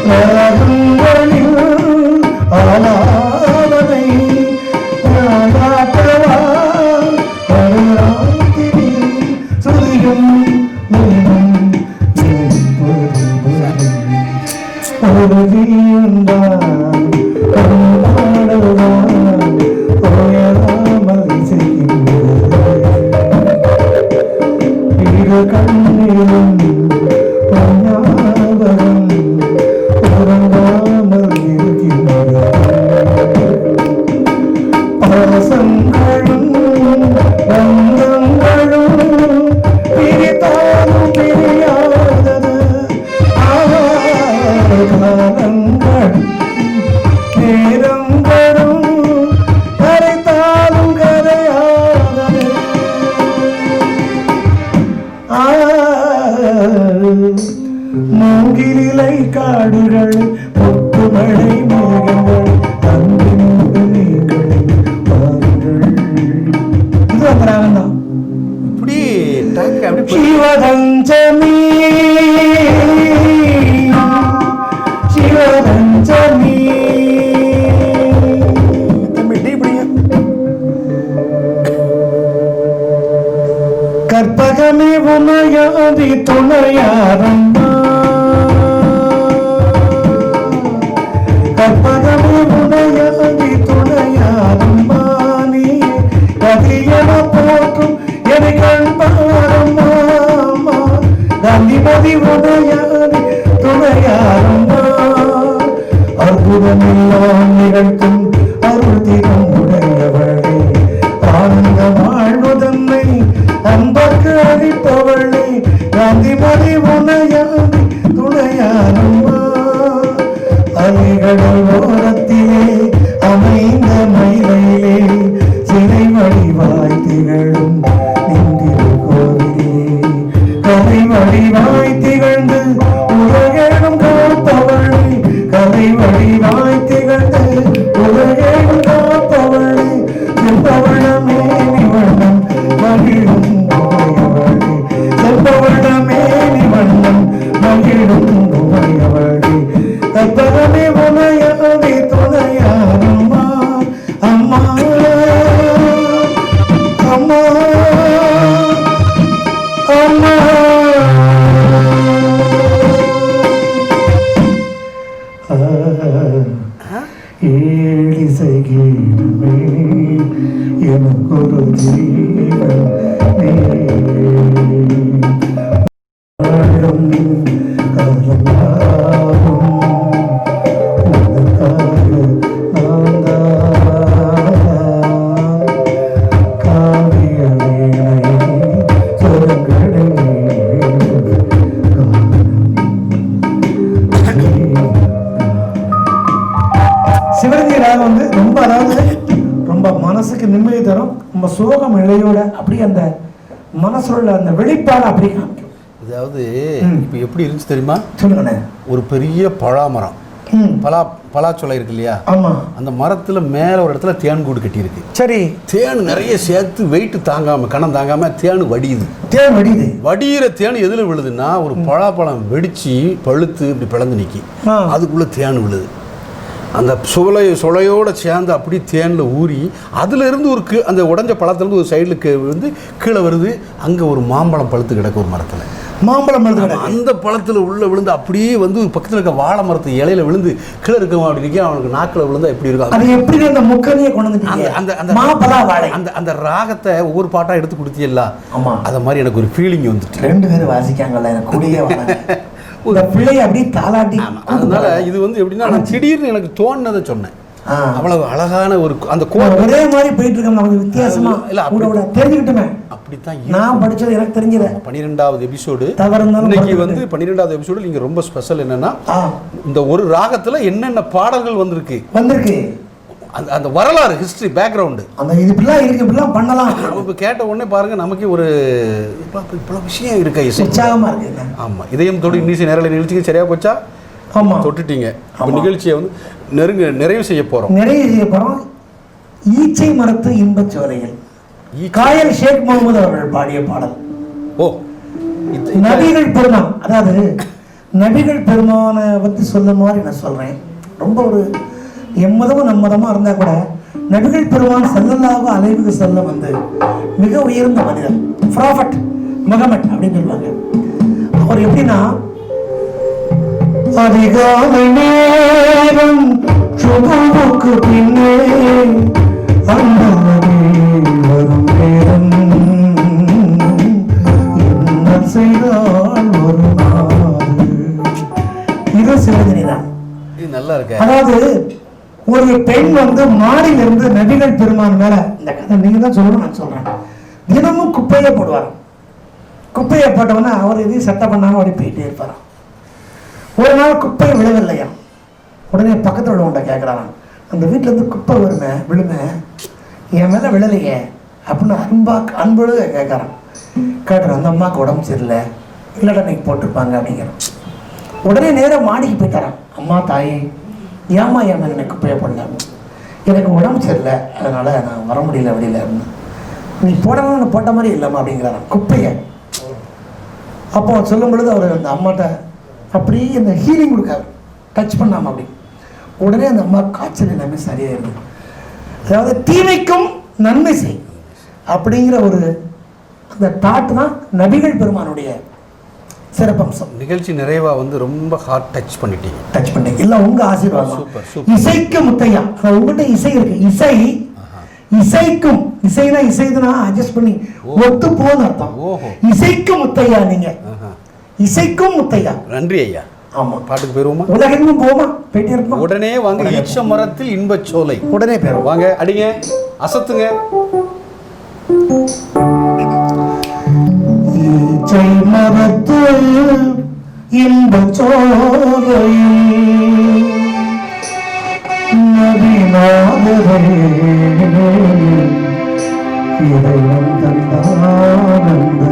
ராகங்களில் ஆலாவனை ஆலாட்டவா அருளாத்திரி சுதியும் ஒரு ஜீவன்தான் பாடல்தான் ஓயாமல் இசைக்கின்றது. இரு கண்ணிலும் ஞாபகம் உறங்காமல் இருக்கின்றது. பாசங்களும் பந்தங்களும் பிரித்தாலும் பிரியாதது. காலங்கள் நேரங்களும் கரைத்தாலும் கரையாதது. மூங்கிலை காடுகள் முத்துமழை மேகங்கள் அன்பின் நீங்களின் பாருங்கள். இது அந்த ராகம் தான். இப்படி டேங்க் அப்படி சிவரஞ்சனி சிவரஞ்சனி தம்பி டீ பிடிங்க. கற்பகமே உமையாதி துணையாரம்மா. கற்பகமே உமையாதி துணையாரம்மா. நீ கதியன போற்றும் எனை கண்பாரம்மா. காந்திமதி உடையாதி துணையாரம்மா. அற்புதமெல்லாம் நிகழ்த்தும் அருள் தீரம் உடையவளே. ஆனந்த வாழ்வதன்னை அன்பர்க்கு அளிப்பவளே. காந்திமதி உடையாதி துணையாரம்மா. அலைகடல் ஓரத்திலே அமைந்த மயிலையிலே சிலை வடிவாய் திகழும் நின்றிரு கோவிலே. கதை வடிவாய் திகழ்ந்து உலகெழும் காப்பவளே. கதை வடிவாய் திகழ்ந்து உலகெழும் காப்பவளே. செம்பவளமே நிவண்ணம் மகிழும் உமையவளே. செம்பவளமே நிவண்ணம் மகிழும் உமையவளே. கற்பகமே உமையாதி துணையாரம்மா. அம்மா அம்மா அம்மா. ஏழிசை கீதமே எனக்கொரு ஜீவன் நீ. வாழும் காலம் யாவும் உனக்காக நான் தான். காவிய வீணை சொற்களை சிவரஞ்சி ராகம் வந்து ரொம்ப, அதாவது ரொம்ப மனசுக்கு நிம்மதி தரும். ரொம்ப சோகம் இழையோட அப்படி அந்த மனசுல அந்த வெளிப்பாடு அப்படி காமிக்கும். அதாவது இப்போ எப்படி இருந்துச்சு தெரியுமா? சொல்லுங்கண்ணே. ஒரு பெரிய பலாமரம், பலாச்சொலை இருக்கு இல்லையா? ஆமா. அந்த மரத்துல மேல ஒரு இடத்துல தேன் கூடு கட்டி இருக்கு. சரி. தேன் நிறைய சேர்த்து வெயிட் தாங்காம, கணம் தாங்காம தேன் வடியுது. தேன் வடியுது. வடிகிற தேன் எதுல விழுதுன்னா, ஒரு பலாப்பழம் வெடிச்சு பழுத்து இப்படி பிளந்து நிக்கி அதுக்குள்ள தேன் விழுது. அந்த சுளையோடு சேர்ந்து அப்படி தேனில் ஊறி அதிலிருந்து ஒரு அந்த உடஞ்ச பழத்துலேருந்து ஒரு சைடுக்கு வந்து கீழே வருது. அங்கே ஒரு மாம்பழம் பழுத்து கிடக்கு ஒரு மரத்தில். மாம்பழம் பழுத்து அந்த பழத்தில் உள்ள விழுந்து அப்படியே வந்து பக்கத்தில் இருக்க வாழை மரத்து இலையில விழுந்து கீழே இருக்கவன் அப்படி இருக்கேன். அவனுக்கு நாக்கில் விழுந்தா எப்படி இருக்கும்? அது எப்படி அந்த முக்கனையே கொண்டு வந்து அந்த மாப்பழா வாழை அந்த ராகத்தை ஒவ்வொரு பாட்டாக எடுத்து கொடுத்தியல்ல. ஆமாம், அதை மாதிரி எனக்கு ஒரு ஃபீலிங் வந்துட்டு. 2 பேரும் வாசிக்காங்கல்ல, எனக்கு கூடியே ஒரு பிள்ளையை அப்படியே தாளாட்டி. அதனால இது வந்து எப்படின்னா நான் திடீர்னு எனக்கு தோணுனதை சொன்னேன். அவ்வளவு அழகான ஒரு அந்த ஒரே மாதிரி போயிட்டு இருக்கோம். நமக்கு வித்தியாசமா இல்ல தெரிஞ்சுக்கிட்டுமே. அப்படித்தான் நான் படிச்சது எனக்கு தெரிஞ்சது. 12வது எபிசோடு தவறுனாலும் இன்னைக்கு வந்து 12வது எபிசோடு நீங்க ரொம்ப ஸ்பெஷல். என்னன்னா இந்த ஒரு ராகத்துல என்னென்ன பாடல்கள் வந்திருக்கு அந்த வரலாறு, ஹிஸ்டரி, பேக்ரவுண்டு, அந்த இது இப்படிலாம் இருக்கு, இப்படிலாம் பண்ணலாம். இப்போ கேட்ட உடனே பாருங்க நமக்கு ஒரு இவ்வளோ விஷயம் இருக்கா, உற்சாகமா இருக்கு. ஆமாம், இதயம் தொடு இன்னிசை நேரலை நிகழ்ச்சிக்கு சரியா போச்சா? ஆமாம், தொட்டுட்டீங்க. இப்போ நிகழ்ச்சியை வந்து நிறைவு செய்ய போகிறோம். ஈச்சை மரத்து இன்பச் சோலைகள், காயல் ஷேக் முகமது அவர்கள் பாடிய பாடல். ஓ, நபிகள் பெருமான், அதாவது நபிகள் பெருமானை பற்றி சொல்லும் மாதிரி நான் சொல்றேன். ரொம்ப ஒரு எம்மதமும் நம்மதமாக இருந்தால் கூட நபிகள் பெருமான் ஸல்லல்லாஹு அலைஹி வஸல்லம் வந்து மிக உயர்ந்த மனிதர், ப்ராஃபட் முஹம்மத் அப்படின்னு சொல்லுவாங்க. அவர் எப்படின்னா, அதிகாலை நேரம் சுபுவுக்கு பின்னே அந்த வரும் நேரம் என்ன செய்தால் ஒரு நாள். இது சிவஜனிதான். நல்லா இருக்கு. அதாவது ஒரு பெண் வந்து மாடியிலிருந்து நபிகள் பெருமான் மேல, இந்த கதை நீங்க தான் சொல்லணும், நான் சொல்றேன். தினமும் குப்பையை போடுவார். குப்பையை போட்டவொன்னே அவர் எதையும் சட்டை பண்ணாம அப்படி போயிட்டே இருப்பாராம். ஒரு நாள் குப்பை விழவில்லையா. உடனே பக்கத்தில் உள்ளவன்ட்ட கேட்குறான், அந்த வீட்டில் இருந்து குப்பை விழுமே என் மேலே விழலையே அப்படின்னு அன்போடு கேட்குறான். கேட்குறான், அந்த அம்மாவுக்கு உடம்பு சரியில்லை, இல்லைடா இன்னைக்கு போட்டிருப்பாங்க அப்படிங்கிறான். உடனே நேராக மாடிக்கு போய்த்தரான். அம்மா தாயே, ஏம்மா என் மேலே எனக்கு குப்பையை போடல, எனக்கு உடம்பு சரியில்லை, அதனால் நான் வர முடியல வெளியில் இருந்தேன், நீ போடணும்னு போட்ட மாதிரி இல்லைம்மா அப்படிங்கிறான் குப்பையை. அப்போ சொல்லும் பொழுது அவர் அந்த அம்மாட்ட அப்படியே அந்த ஹீலிங் கொடுக்காரு, டச் பண்ணாமல் அப்படி. உடனே அந்த அம்மா காய்ச்சல் எல்லாமே சரியாயிருது. அதாவது தீமைக்கும் நன்மை செய் அப்படிங்கிற ஒரு அந்த தாட் தான் நபிகள் பெருமானுடைய சிறப்பம்சம். நிகழ்ச்சி நிறைவா வந்து ரொம்ப ஹார்ட் டச் பண்ணிட்டீங்க. இல்லை உங்க ஆசீர்வாதம். இசைக்கு முத்தையா, உங்ககிட்ட இசை இருக்கு. இசைக்கும், இசைனா இசைதுனா அட்ஜஸ்ட் பண்ணி ஒத்து போன்னு அர்த்தம். இசைக்கு முத்தையா, நீங்க இசைக்கும் முத்தையா. நன்றி ஐயா. ஆமா, பாட்டுக்கு போயிருவோமா? உலகெங்கும் போமா, போயிட்டே இருப்போம். உடனே வாங்க, ஈச்ச மரத்தில் இன்பச் சோலை. உடனே போயிரும். வாங்க, அடிங்க, அசத்துங்க. ஈச்சை மரத்தில் இன்பச் சோலையில் நபிநாதரே இறைவன் தந்தானந்த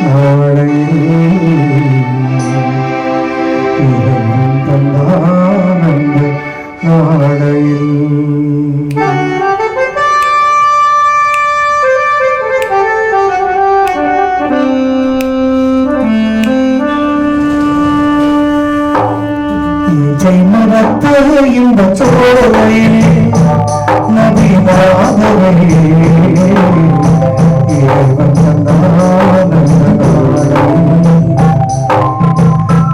நாளை, இறைவன் தந்தானந்த நாளையில். ஈச்சை மரத்து இன்பச் சோலையில் நபிநாதரே இறைவன் தந்தானந்த நாளை,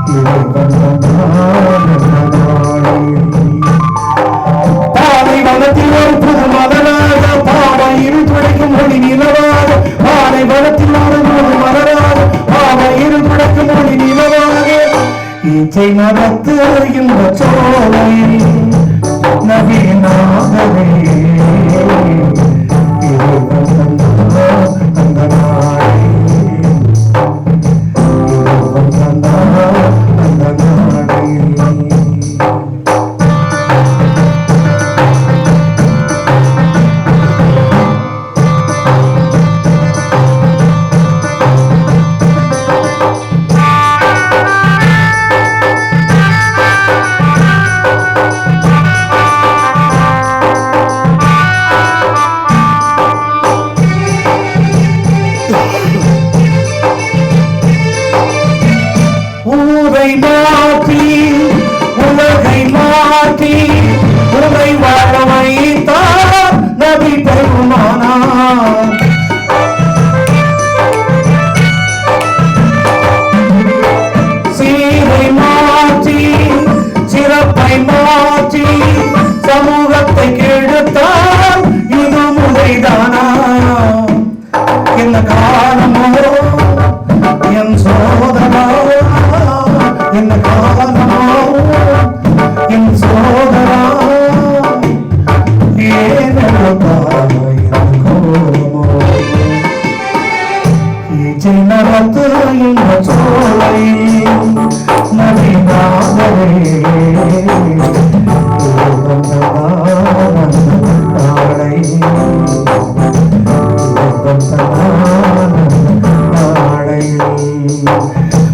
இறைவன் தந்தானந்த நாளை. பாலைவனத்தில் ஒரு புது மலராக, பாவையில் துடைக்கும் ஒளி நிலவாக, பாலைவனத்தில் ஒரு புது மலராக, பாவையில் துடைக்கும் ஒளி நிலவாக, ஈச்சை மரத்து இன்பச் சோலையில் நபிநாதரே இறைவன் தந்தானந்த நாளை, இறைவன் தந்தானந்த நாளை. ஊரை மாற்றி உலகை மாற்றி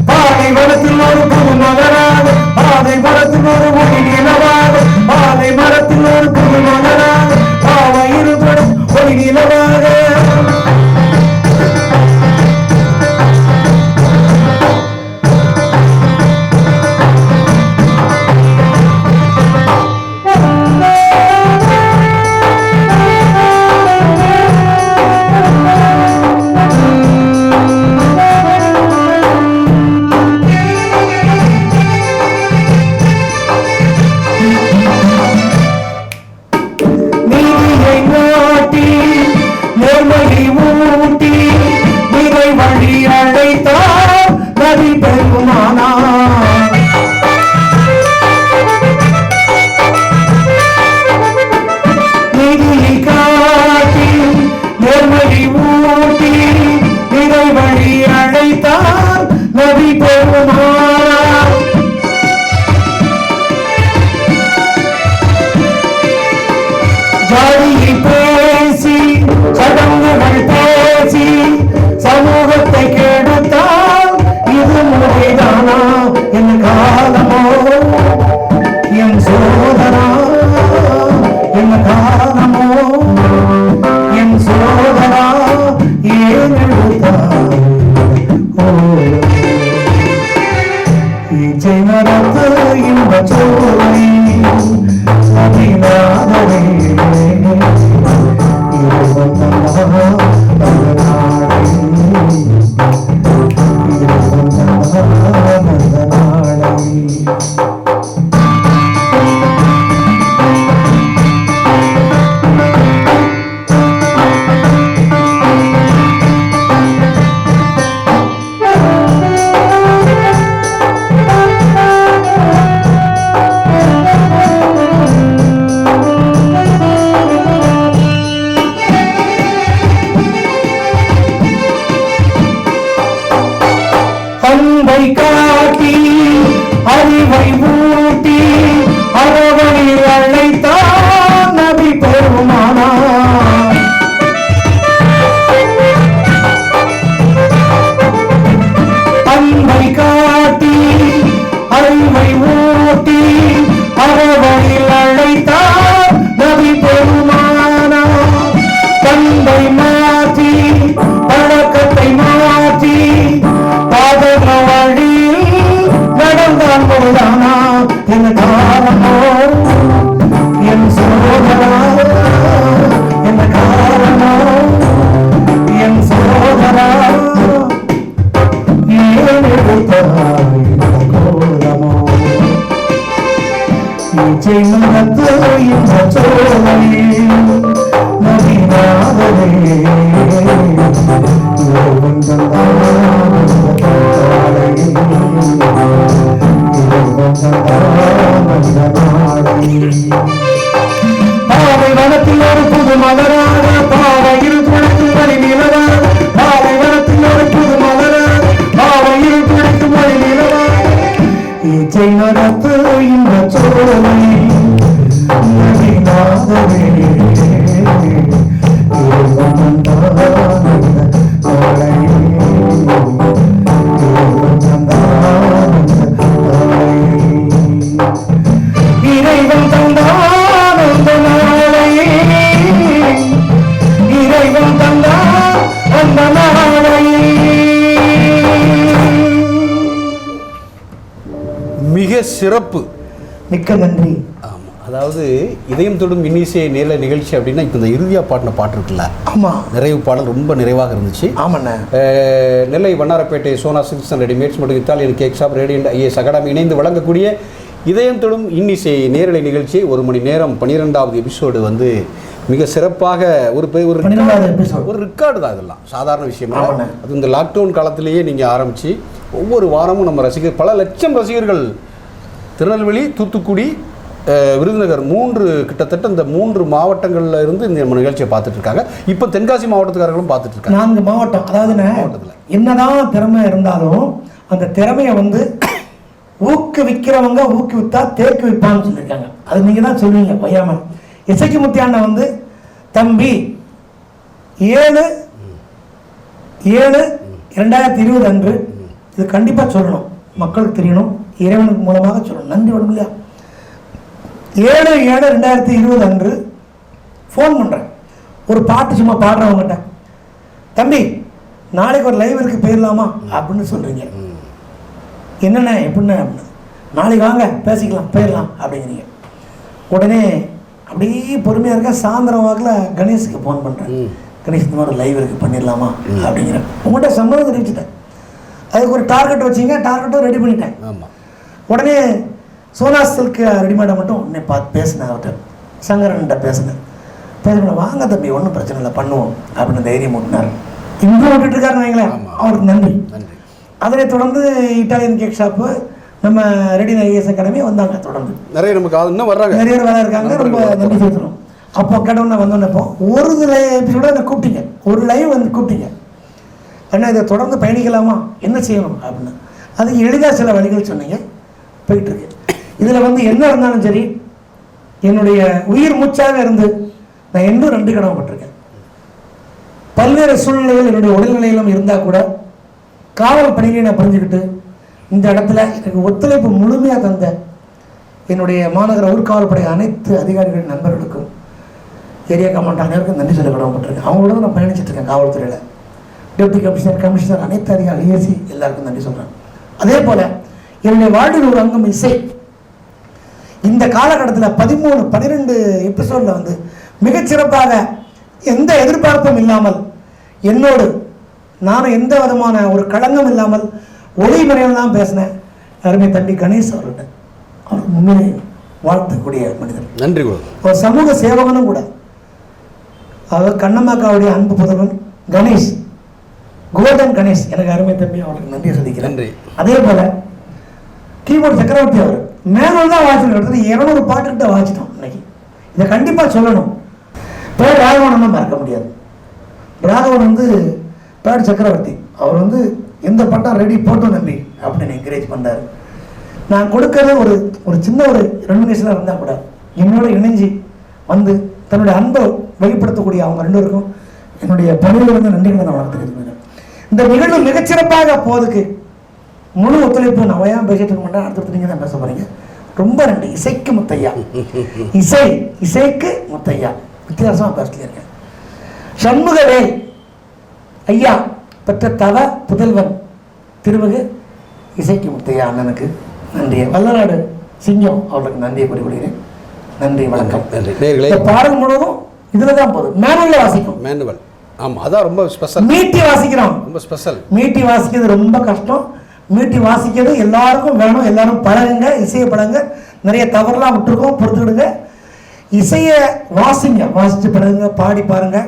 பாதை மரத்தில் ஒரு புது மகனாக, பாதை மரத்தில் ஒரு ஒளி நிலவாக, பாதை மரத்தில் ஒரு புது மகனாக, பாவை இருபடும் ஒளி நிலவாக. சமூகத்தை கெடுத்தால் இது முறைதானா? என் காலமோ என் சோதரா, என் காலமோ என் சோதரா, ஏன் எழுதாய் இச்சை மரத்து இன்ப சோலை அபிநாதரே அன்பை காட்டி அறிவை ஊட்டி அறவழியில் அழைத்தான் நபி பெருமானார். அன்பை காட்டி அறிவை ஊட்டி அறவழியில் அழைத்தான் நபி பெருமானார். தந்தை மாற்றி பழக்கத்தை மாற்றி பாதக வழியில் நடந்தான் போதானா? என் காரணமோ என் சோதரா, என் காரணமோ என் சோதரா, ஏன் எடுத்தாய் கோலமோ இச்சை மனத்து இந்த சோலை நபிநாதரே பாவை வனத்தில் ஒரு புது மலராக, பாவையில் துடைக்கும் வழி நிலவாக, பாவை வனத்தில் ஒரு புது மலராக, பாவையில் துடைக்கும் வழி நிலவாக, இச்சை மரத்து இந்த சோலை நபிநாதரே இறைவன் தந்தான் அந்த நாளை, இறைவன் தந்தான் அந்த நாளை. மிக சிறப்பு. மிக்க நன்றி. ஆமாம், அதாவது இதயம் தொடும் இன்னிசை நேர நிகழ்ச்சி அப்படின்னா இப்போ இந்த இறுதியாக பாடின பாட்டு இருக்குல்ல, ஆமாம், நிறைவு பாடல் ரொம்ப நிறைவாக இருந்துச்சு. ஆமாண்ணே. Nellai Vannarpettai Sona silks and readymades மற்றும் Italian cake shop radiant IAS academy இணைந்து வழங்கக்கூடிய இதயம் தொடும் இன்னிசை நேரலை நிகழ்ச்சி 1 மணி நேரம் 12வது எபிசோடு வந்து மிக சிறப்பாக ஒரு ரெக்கார்டு தான். இதெல்லாம் சாதாரண விஷயம் அது இந்த லாக்டவுன் காலத்திலேயே நீங்கள் ஆரம்பித்து ஒவ்வொரு வாரமும் நம்ம ரசிகர் பல லட்சம் ரசிகர்கள் திருநெல்வேலி, தூத்துக்குடி, விருதுநகர் கிட்டத்தட்ட இந்த 3 மாவட்டங்களில் இருந்து இந்த நிகழ்ச்சியை பார்த்துட்டு இருக்காங்க. இப்போ தென்காசி மாவட்டத்துக்காரர்களும் பார்த்துட்டு இருக்காங்க. 4 மாவட்டம். அதாவது மாவட்டத்தில் என்னதான் திறமை இருந்தாலும் அந்த திறமையை வந்து ஊக்குவிக்கிறவங்க ஊக்குவித்தா தேக்கு வைப்பான்னு சொல்லியிருக்காங்க. அது நீங்கள் தான் சொல்லுவீங்க பையாமன். இசைக்கு முத்தியாண்ட வந்து தம்பி 7 7/2020 அன்று இது கண்டிப்பாக சொல்லணும், மக்களுக்கு தெரியணும், இறைவனுக்கு மூலமாக சொல்லணும். நன்றி வணக்கம் இல்லையா? 7/7/2020 அன்று ஃபோன் பண்ணுறேன். ஒரு பாட்டு சும்மா பாடுறவங்ககிட்ட, தம்பி நாளைக்கு ஒரு லைவ் இருக்கு போயிடலாமா அப்படின்னு சொல்கிறீங்க. என்னென்ன எப்படின்னா அப்படின்னு, நாளைக்கு வாங்க பேசிக்கலாம் போயிடலாம் அப்படிங்கிறீங்க. உடனே அப்படியே பொறுமையாக இருக்க சாயந்தரம் வாக்கில் கணேஷுக்கு ஃபோன் பண்ணுறேன். கணேஷ் இந்த மாதிரி லைவ் இருக்கு பண்ணிடலாமா அப்படிங்கிறேன். உங்கள்கிட்ட சம்மதம் தெரிவிச்சுட்டேன். அதுக்கு ஒரு டார்கெட் வச்சிங்க, டார்கெட்டும் ரெடி பண்ணிட்டேன். உடனே சோனா சில்க் ரெடிமேடை மட்டும் உடனே பார்த்து பேசினேன். அவர்கிட்ட சங்கரன்கிட்ட பேசினேன். வாங்க தம்பி ஒன்றும் பிரச்சனை இல்லை பண்ணுவோம் அப்படின்னு தைரியம் ஊட்டினார். இன்னும் விட்டுட்டு இருக்காருன்னு வைங்களேன், அவருக்கு நன்றி. அதனை தொடர்ந்து இட்டாலியன் கேக் ஷாப்பு, நம்ம ரெடின் ஐஏஎஸ் அகாடமி வந்தாங்க. தொடர்ந்து நிறைய நமக்கு இன்னும் வர்றாங்க, நிறைய பேர் வேலை இருக்காங்க. ரொம்ப நன்றி செலுத்தணும். அப்போ கடவுள் நான் வந்தோன்னப்போ ஒரு எபிசோட என்னை கூப்பிட்டீங்க, ஒரு லைவ் வந்து கூப்பிட்டீங்க. ஏன்னா இதை தொடர்ந்து பயணிக்கலாமா, என்ன செய்யணும் அப்படின்னு. அது எளிதாக சில வழிகள் சொன்னீங்க, போயிட்டுருக்கு. இதில் வந்து என்ன இருந்தாலும் சரி, என்னுடைய உயிர் மூச்சாக இருந்து நான் இன்னும் 2 கடமைப்பட்டிருக்கேன். பல்வேறு சூழ்நிலைகள் என்னுடைய உடல்நிலையிலும் இருந்தால் கூட காவல் பணிகளை நான் புரிஞ்சுக்கிட்டு இந்த இடத்துல எனக்கு ஒத்துழைப்பு முழுமையாக தந்த என்னுடைய மாநகர ஊர்காவல்படை அனைத்து அதிகாரிகள் நண்பர்களுக்கும், ஏரியா கமாண்ட் அனைவருக்கும் நன்றி சொல்ல கடமைப்பட்டிருக்கேன். அவங்களோட நான் பயணிச்சுட்டு இருக்கேன். காவல்துறையில் டெப்டி கமிஷனர் அனைத்து அதிகாரி ஏசி எல்லாருக்கும் நன்றி சொல்கிறேன். அதே போல் என்னுடைய வாழ்வில் ஒரு அங்கம் இசை. இந்த காலகட்டத்தில் 13-12 எபிசோடில் வந்து மிகச்சிறப்பாக எந்த எதிர்பார்ப்பும் இல்லாமல் என்னோடு நானும் எந்த விதமான ஒரு களங்கம் இல்லாமல் ஒளிமறையில் தான் பேசினேன். அருமை தம்பி கணேஷ் அவர்கிட்ட, அவர் உண்மையை வாழ்த்தக்கூடிய மனிதர். நன்றி. ஒரு சமூக சேவகனும் கூட. அவர் கண்ணம்மாக்காவுடைய அன்பு புதல்வன் கணேஷ், கோல்டன் கணேஷ், எனக்கு அருமை தம்பி, அவருக்கு நன்றி சொல்லிக்கிறேன். நன்றி. அதே போல கீபோர்டு சக்கரவர்த்தி அவர் மேனுவல் தான் வாசிக்கிற 200 பாட்டுக்கிட்ட வாசிட்டோம் இன்னைக்கு. இதை கண்டிப்பாக சொல்லணும். பேர் ராகவன் மறக்க முடியாது. ராகவன் வந்து பேர் சக்கரவர்த்தி, அவர் வந்து எந்த பட்டம் ரெடி போட்டோம் நம்பி அப்படின்னு என்கரேஜ் பண்ணுறாரு. நான் கொடுக்கறது ஒரு சின்ன ஒரு ரெமினேஷனாக இருந்தால் கூட என்னோட இணைஞ்சி வந்து தன்னுடைய அன்பை வெளிப்படுத்தக்கூடிய அவங்க 2 பேருக்கும் என்னுடைய பணியிலிருந்து நன்றிகளை நான் வளர்த்துக்கிறேன். இந்த நிகழ்வு மிகச்சிறப்பாக போவதுக்கு முழு ஒத்துழைப்பு நான் ஏன் பேசிட்டு இருக்க மாட்டேன், அடுத்தடுத்து நீங்கள் தான் பேச போகிறீங்க. ரொம்ப நன்றி. இசைக்கு முத்தையா, இசைக்கு முத்தையா, வித்தியாசமாக பேசிட்டு இருக்கேன். சண்முகவேல் ஐயா பெற்ற தவ புதல்வன் திருமிகு இசைக்கு முத்தையா அண்ணனுக்கு நன்றியை, வல்லநாடு சிங்கம் அவர்களுக்கு நன்றியை கூறிக்கொள்கிறேன். நன்றி, வணக்கம். இந்த பாடல் முழுவதும் இதில் தான் போகுது, மேனுவலில் வாசிக்கும். மேனுவல், ஆமாம், அதான் ரொம்ப ஸ்பெஷல். மீட்டி வாசிக்கிறோம், ரொம்ப ஸ்பெஷல். மீட்டி வாசிக்கிறது ரொம்ப கஷ்டம். மீட்டி வாசிக்கிறது எல்லாருக்கும் வேணும். எல்லாரும் பழகுங்க, இசையை பழகுங்க. நிறைய தவறுலாம் விட்டுருக்கோம், பொறுத்துக்கிடுங்க. இசையை வாசிங்க, வாசித்து பழகுங்க, பாடி பாருங்க.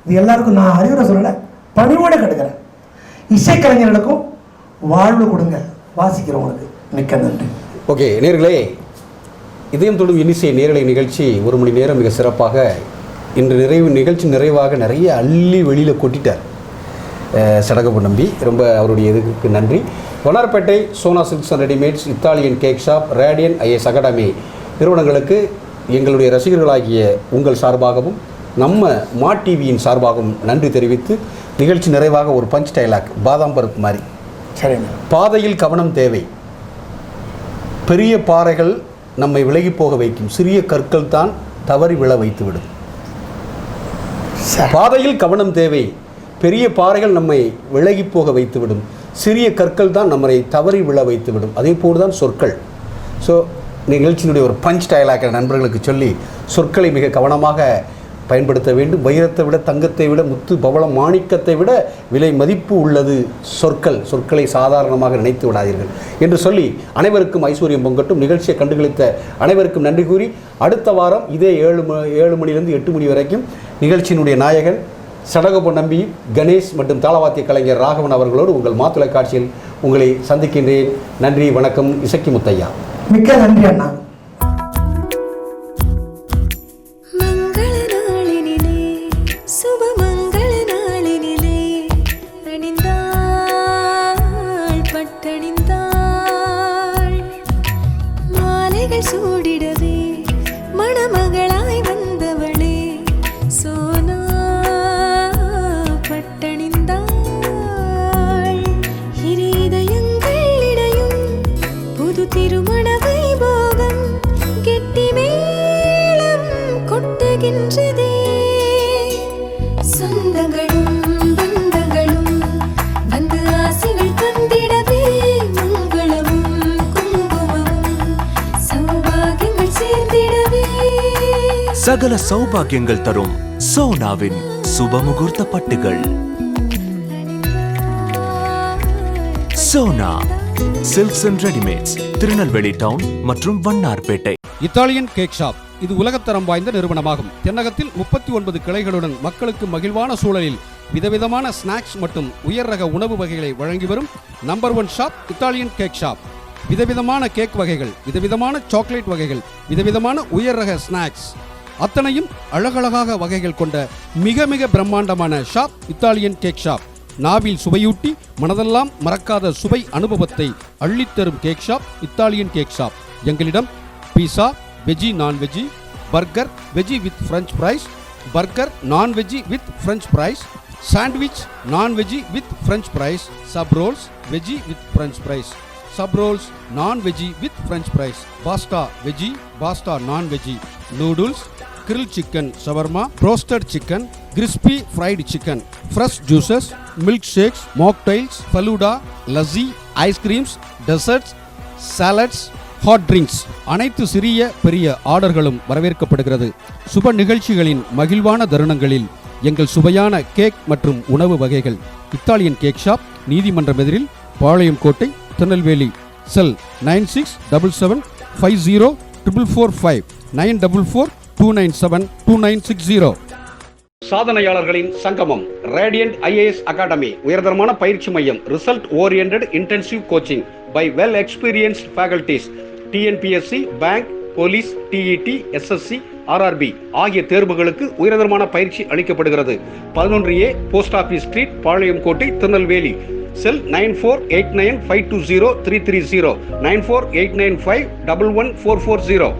இது எல்லாருக்கும் நான் அறிவுரை சொல்லலை, பணிவோடு கெடுக்கிறேன். இசைக்கலைஞர்களுக்கும் வாழ்வு கொடுங்க, வாசிக்கிறவங்களுக்கு. மிக்க நன்றி. ஓகே நேயர்களே, இதயம் தொடும் இன்னிசை நேரலை நிகழ்ச்சி 1 மணி நேரம் மிக சிறப்பாக இன்று நிகழ்ச்சி நிறைவாக நிறைய அள்ளி வெளியில் கொட்டிட்டார் சடகப்பு நம்பி. ரொம்ப அவருடைய இதுக்கு நன்றி. Vannarapettai Sona silks and readymades, Italian cake shop, radian IAS academy நிறுவனங்களுக்கு எங்களுடைய ரசிகர்களாகிய உங்கள் சார்பாகவும் நம்ம மா டிவியின் சார்பாகவும் நன்றி தெரிவித்து, நிகழ்ச்சி நிறைவாக ஒரு பஞ்ச் டைலாக், பாதாம் பருப்பு மாதிரி. சரிங்க. பாதையில் கவனம் தேவை. பெரிய பாறைகள் நம்மை விலகி போக வைக்கும், சிறிய கற்கள் தான் தவறி விழ வைத்துவிடும். பாதையில் கவனம் தேவை. பெரிய பாறைகள் நம்மை விலகி போக வைத்துவிடும், சிறிய கற்கள் தான் நம்மை தவறி விழ வைத்துவிடும். அதே போல் தான் சொற்கள். ஸோ நிகழ்ச்சியினுடைய ஒரு பஞ்ச் டயலாக நண்பர்களுக்கு சொல்லி சொற்களை மிக கவனமாக பயன்படுத்த வேண்டும். வைரத்தை விட, தங்கத்தை விட, முத்து பவளம் மாணிக்கத்தை விட விலை மதிப்பு உள்ளது சொற்கள். சொற்களை சாதாரணமாக நினைத்து விடாதீர்கள் என்று சொல்லி அனைவருக்கும் ஐஸ்வர்யம் பொங்கட்டும். நிகழ்ச்சியை கண்டுகளித்த அனைவருக்கும் நன்றி கூறி, அடுத்த வாரம் இதே 7 மணிலிருந்து 8 மணி வரைக்கும் நிகழ்ச்சியினுடைய நாயகன் சடகப்பு நம்பி கணேஷ் மற்றும் தாளவாத்திய கலைஞர் ராகவன் அவர்களோடு உங்கள் மா தொலைக்காட்சியில் உங்களை சந்திக்கின்றேன். நன்றி, வணக்கம். இசைக்கு முத்தையா. மிக்க நன்றி அண்ணா. சூடிடவே மணமகளாய் வந்தவளே, சோனா பட்டணிந்தாள். சகல சௌபாகியங்கள் தரும் சோனாவின் சுபமுகூர்த்த பட்டுகள். Sona silks and readymades, Tirunelveli town மற்றும் வண்ணார்பேட்டை. இத்தாலியன் கேக் ஷாப் இது உலகத்தரம் வாய்ந்த நிறுவனமாகும். தென்னகத்தில் 39 கிளைகளுடன் மக்களுக்கு மகிழ்வான சூழலில் விதவிதமான ஸ்நாக்ஸ் மற்றும் உயர் ரக உணவு வகைகளை வழங்கி வரும் number 1 shop Italian cake shop. விதவிதமான கேக் வகைகள், விதவிதமான சாக்லேட் வகைகள், விதவிதமான உயர் ரக ஸ்நாக்ஸ் அத்தனையும் அழகழகாக வகைகள் கொண்ட மிக மிக பிரம்மாண்டமான ஷாப் இத்தாலியன் கேக் ஷாப். நாவில் சுவையூட்டி மனதெல்லாம் மறக்காத சுவை அனுபவத்தை அள்ளித்தரும் cake shop Italian cake shop. எங்களிடம் pizza, veggie non veggie, burger veggie with french fries, burger non veggie with french fries, sandwich non veggie with french fries, sub rolls veggie with french fries, sub rolls non veggie with french fries, pasta veggie, pasta non veggie, noodles, grill chicken shawarma, roasted chicken, crispy fried chicken, fresh juices, milk shakes, mocktails, falooda, lassi, ice creams, desserts, salads, hot drinks அனைத்து சிறிய பெரிய ஆர்டர்களும் வரவேற்கப்படுகிறது. சுப நிகழ்ச்சிகளின் மகிழ்வான தருணங்களில் எங்கள் சுவையான cake மற்றும் உணவு வகைகள். இத்தாலியன் கேக் ஷாப், நீதிமன்றம் எதிரில், பாளையம் கோட்டை, திருநெல்வேலி. செல் 9677504445 9442972960. சாதனையாளர்களின் சங்கமம் ரேடியன்ட் ஐஏஎஸ் அகாடமி உயர்தரமான பயிற்சி மையம். Result oriented intensive coaching by well experienced faculties. TNPSC, bank, police, TET, SSC, RRB ஆகிய தேர்வுகளுக்கு உயர்தரமான பயிற்சி அளிக்கப்படுகிறது. 11A போஸ்ட் ஆபீஸ் ஸ்ட்ரீட், பாளையம் கோட்டை, திருநெல்வேலி. செல் 9489520330 9489511440.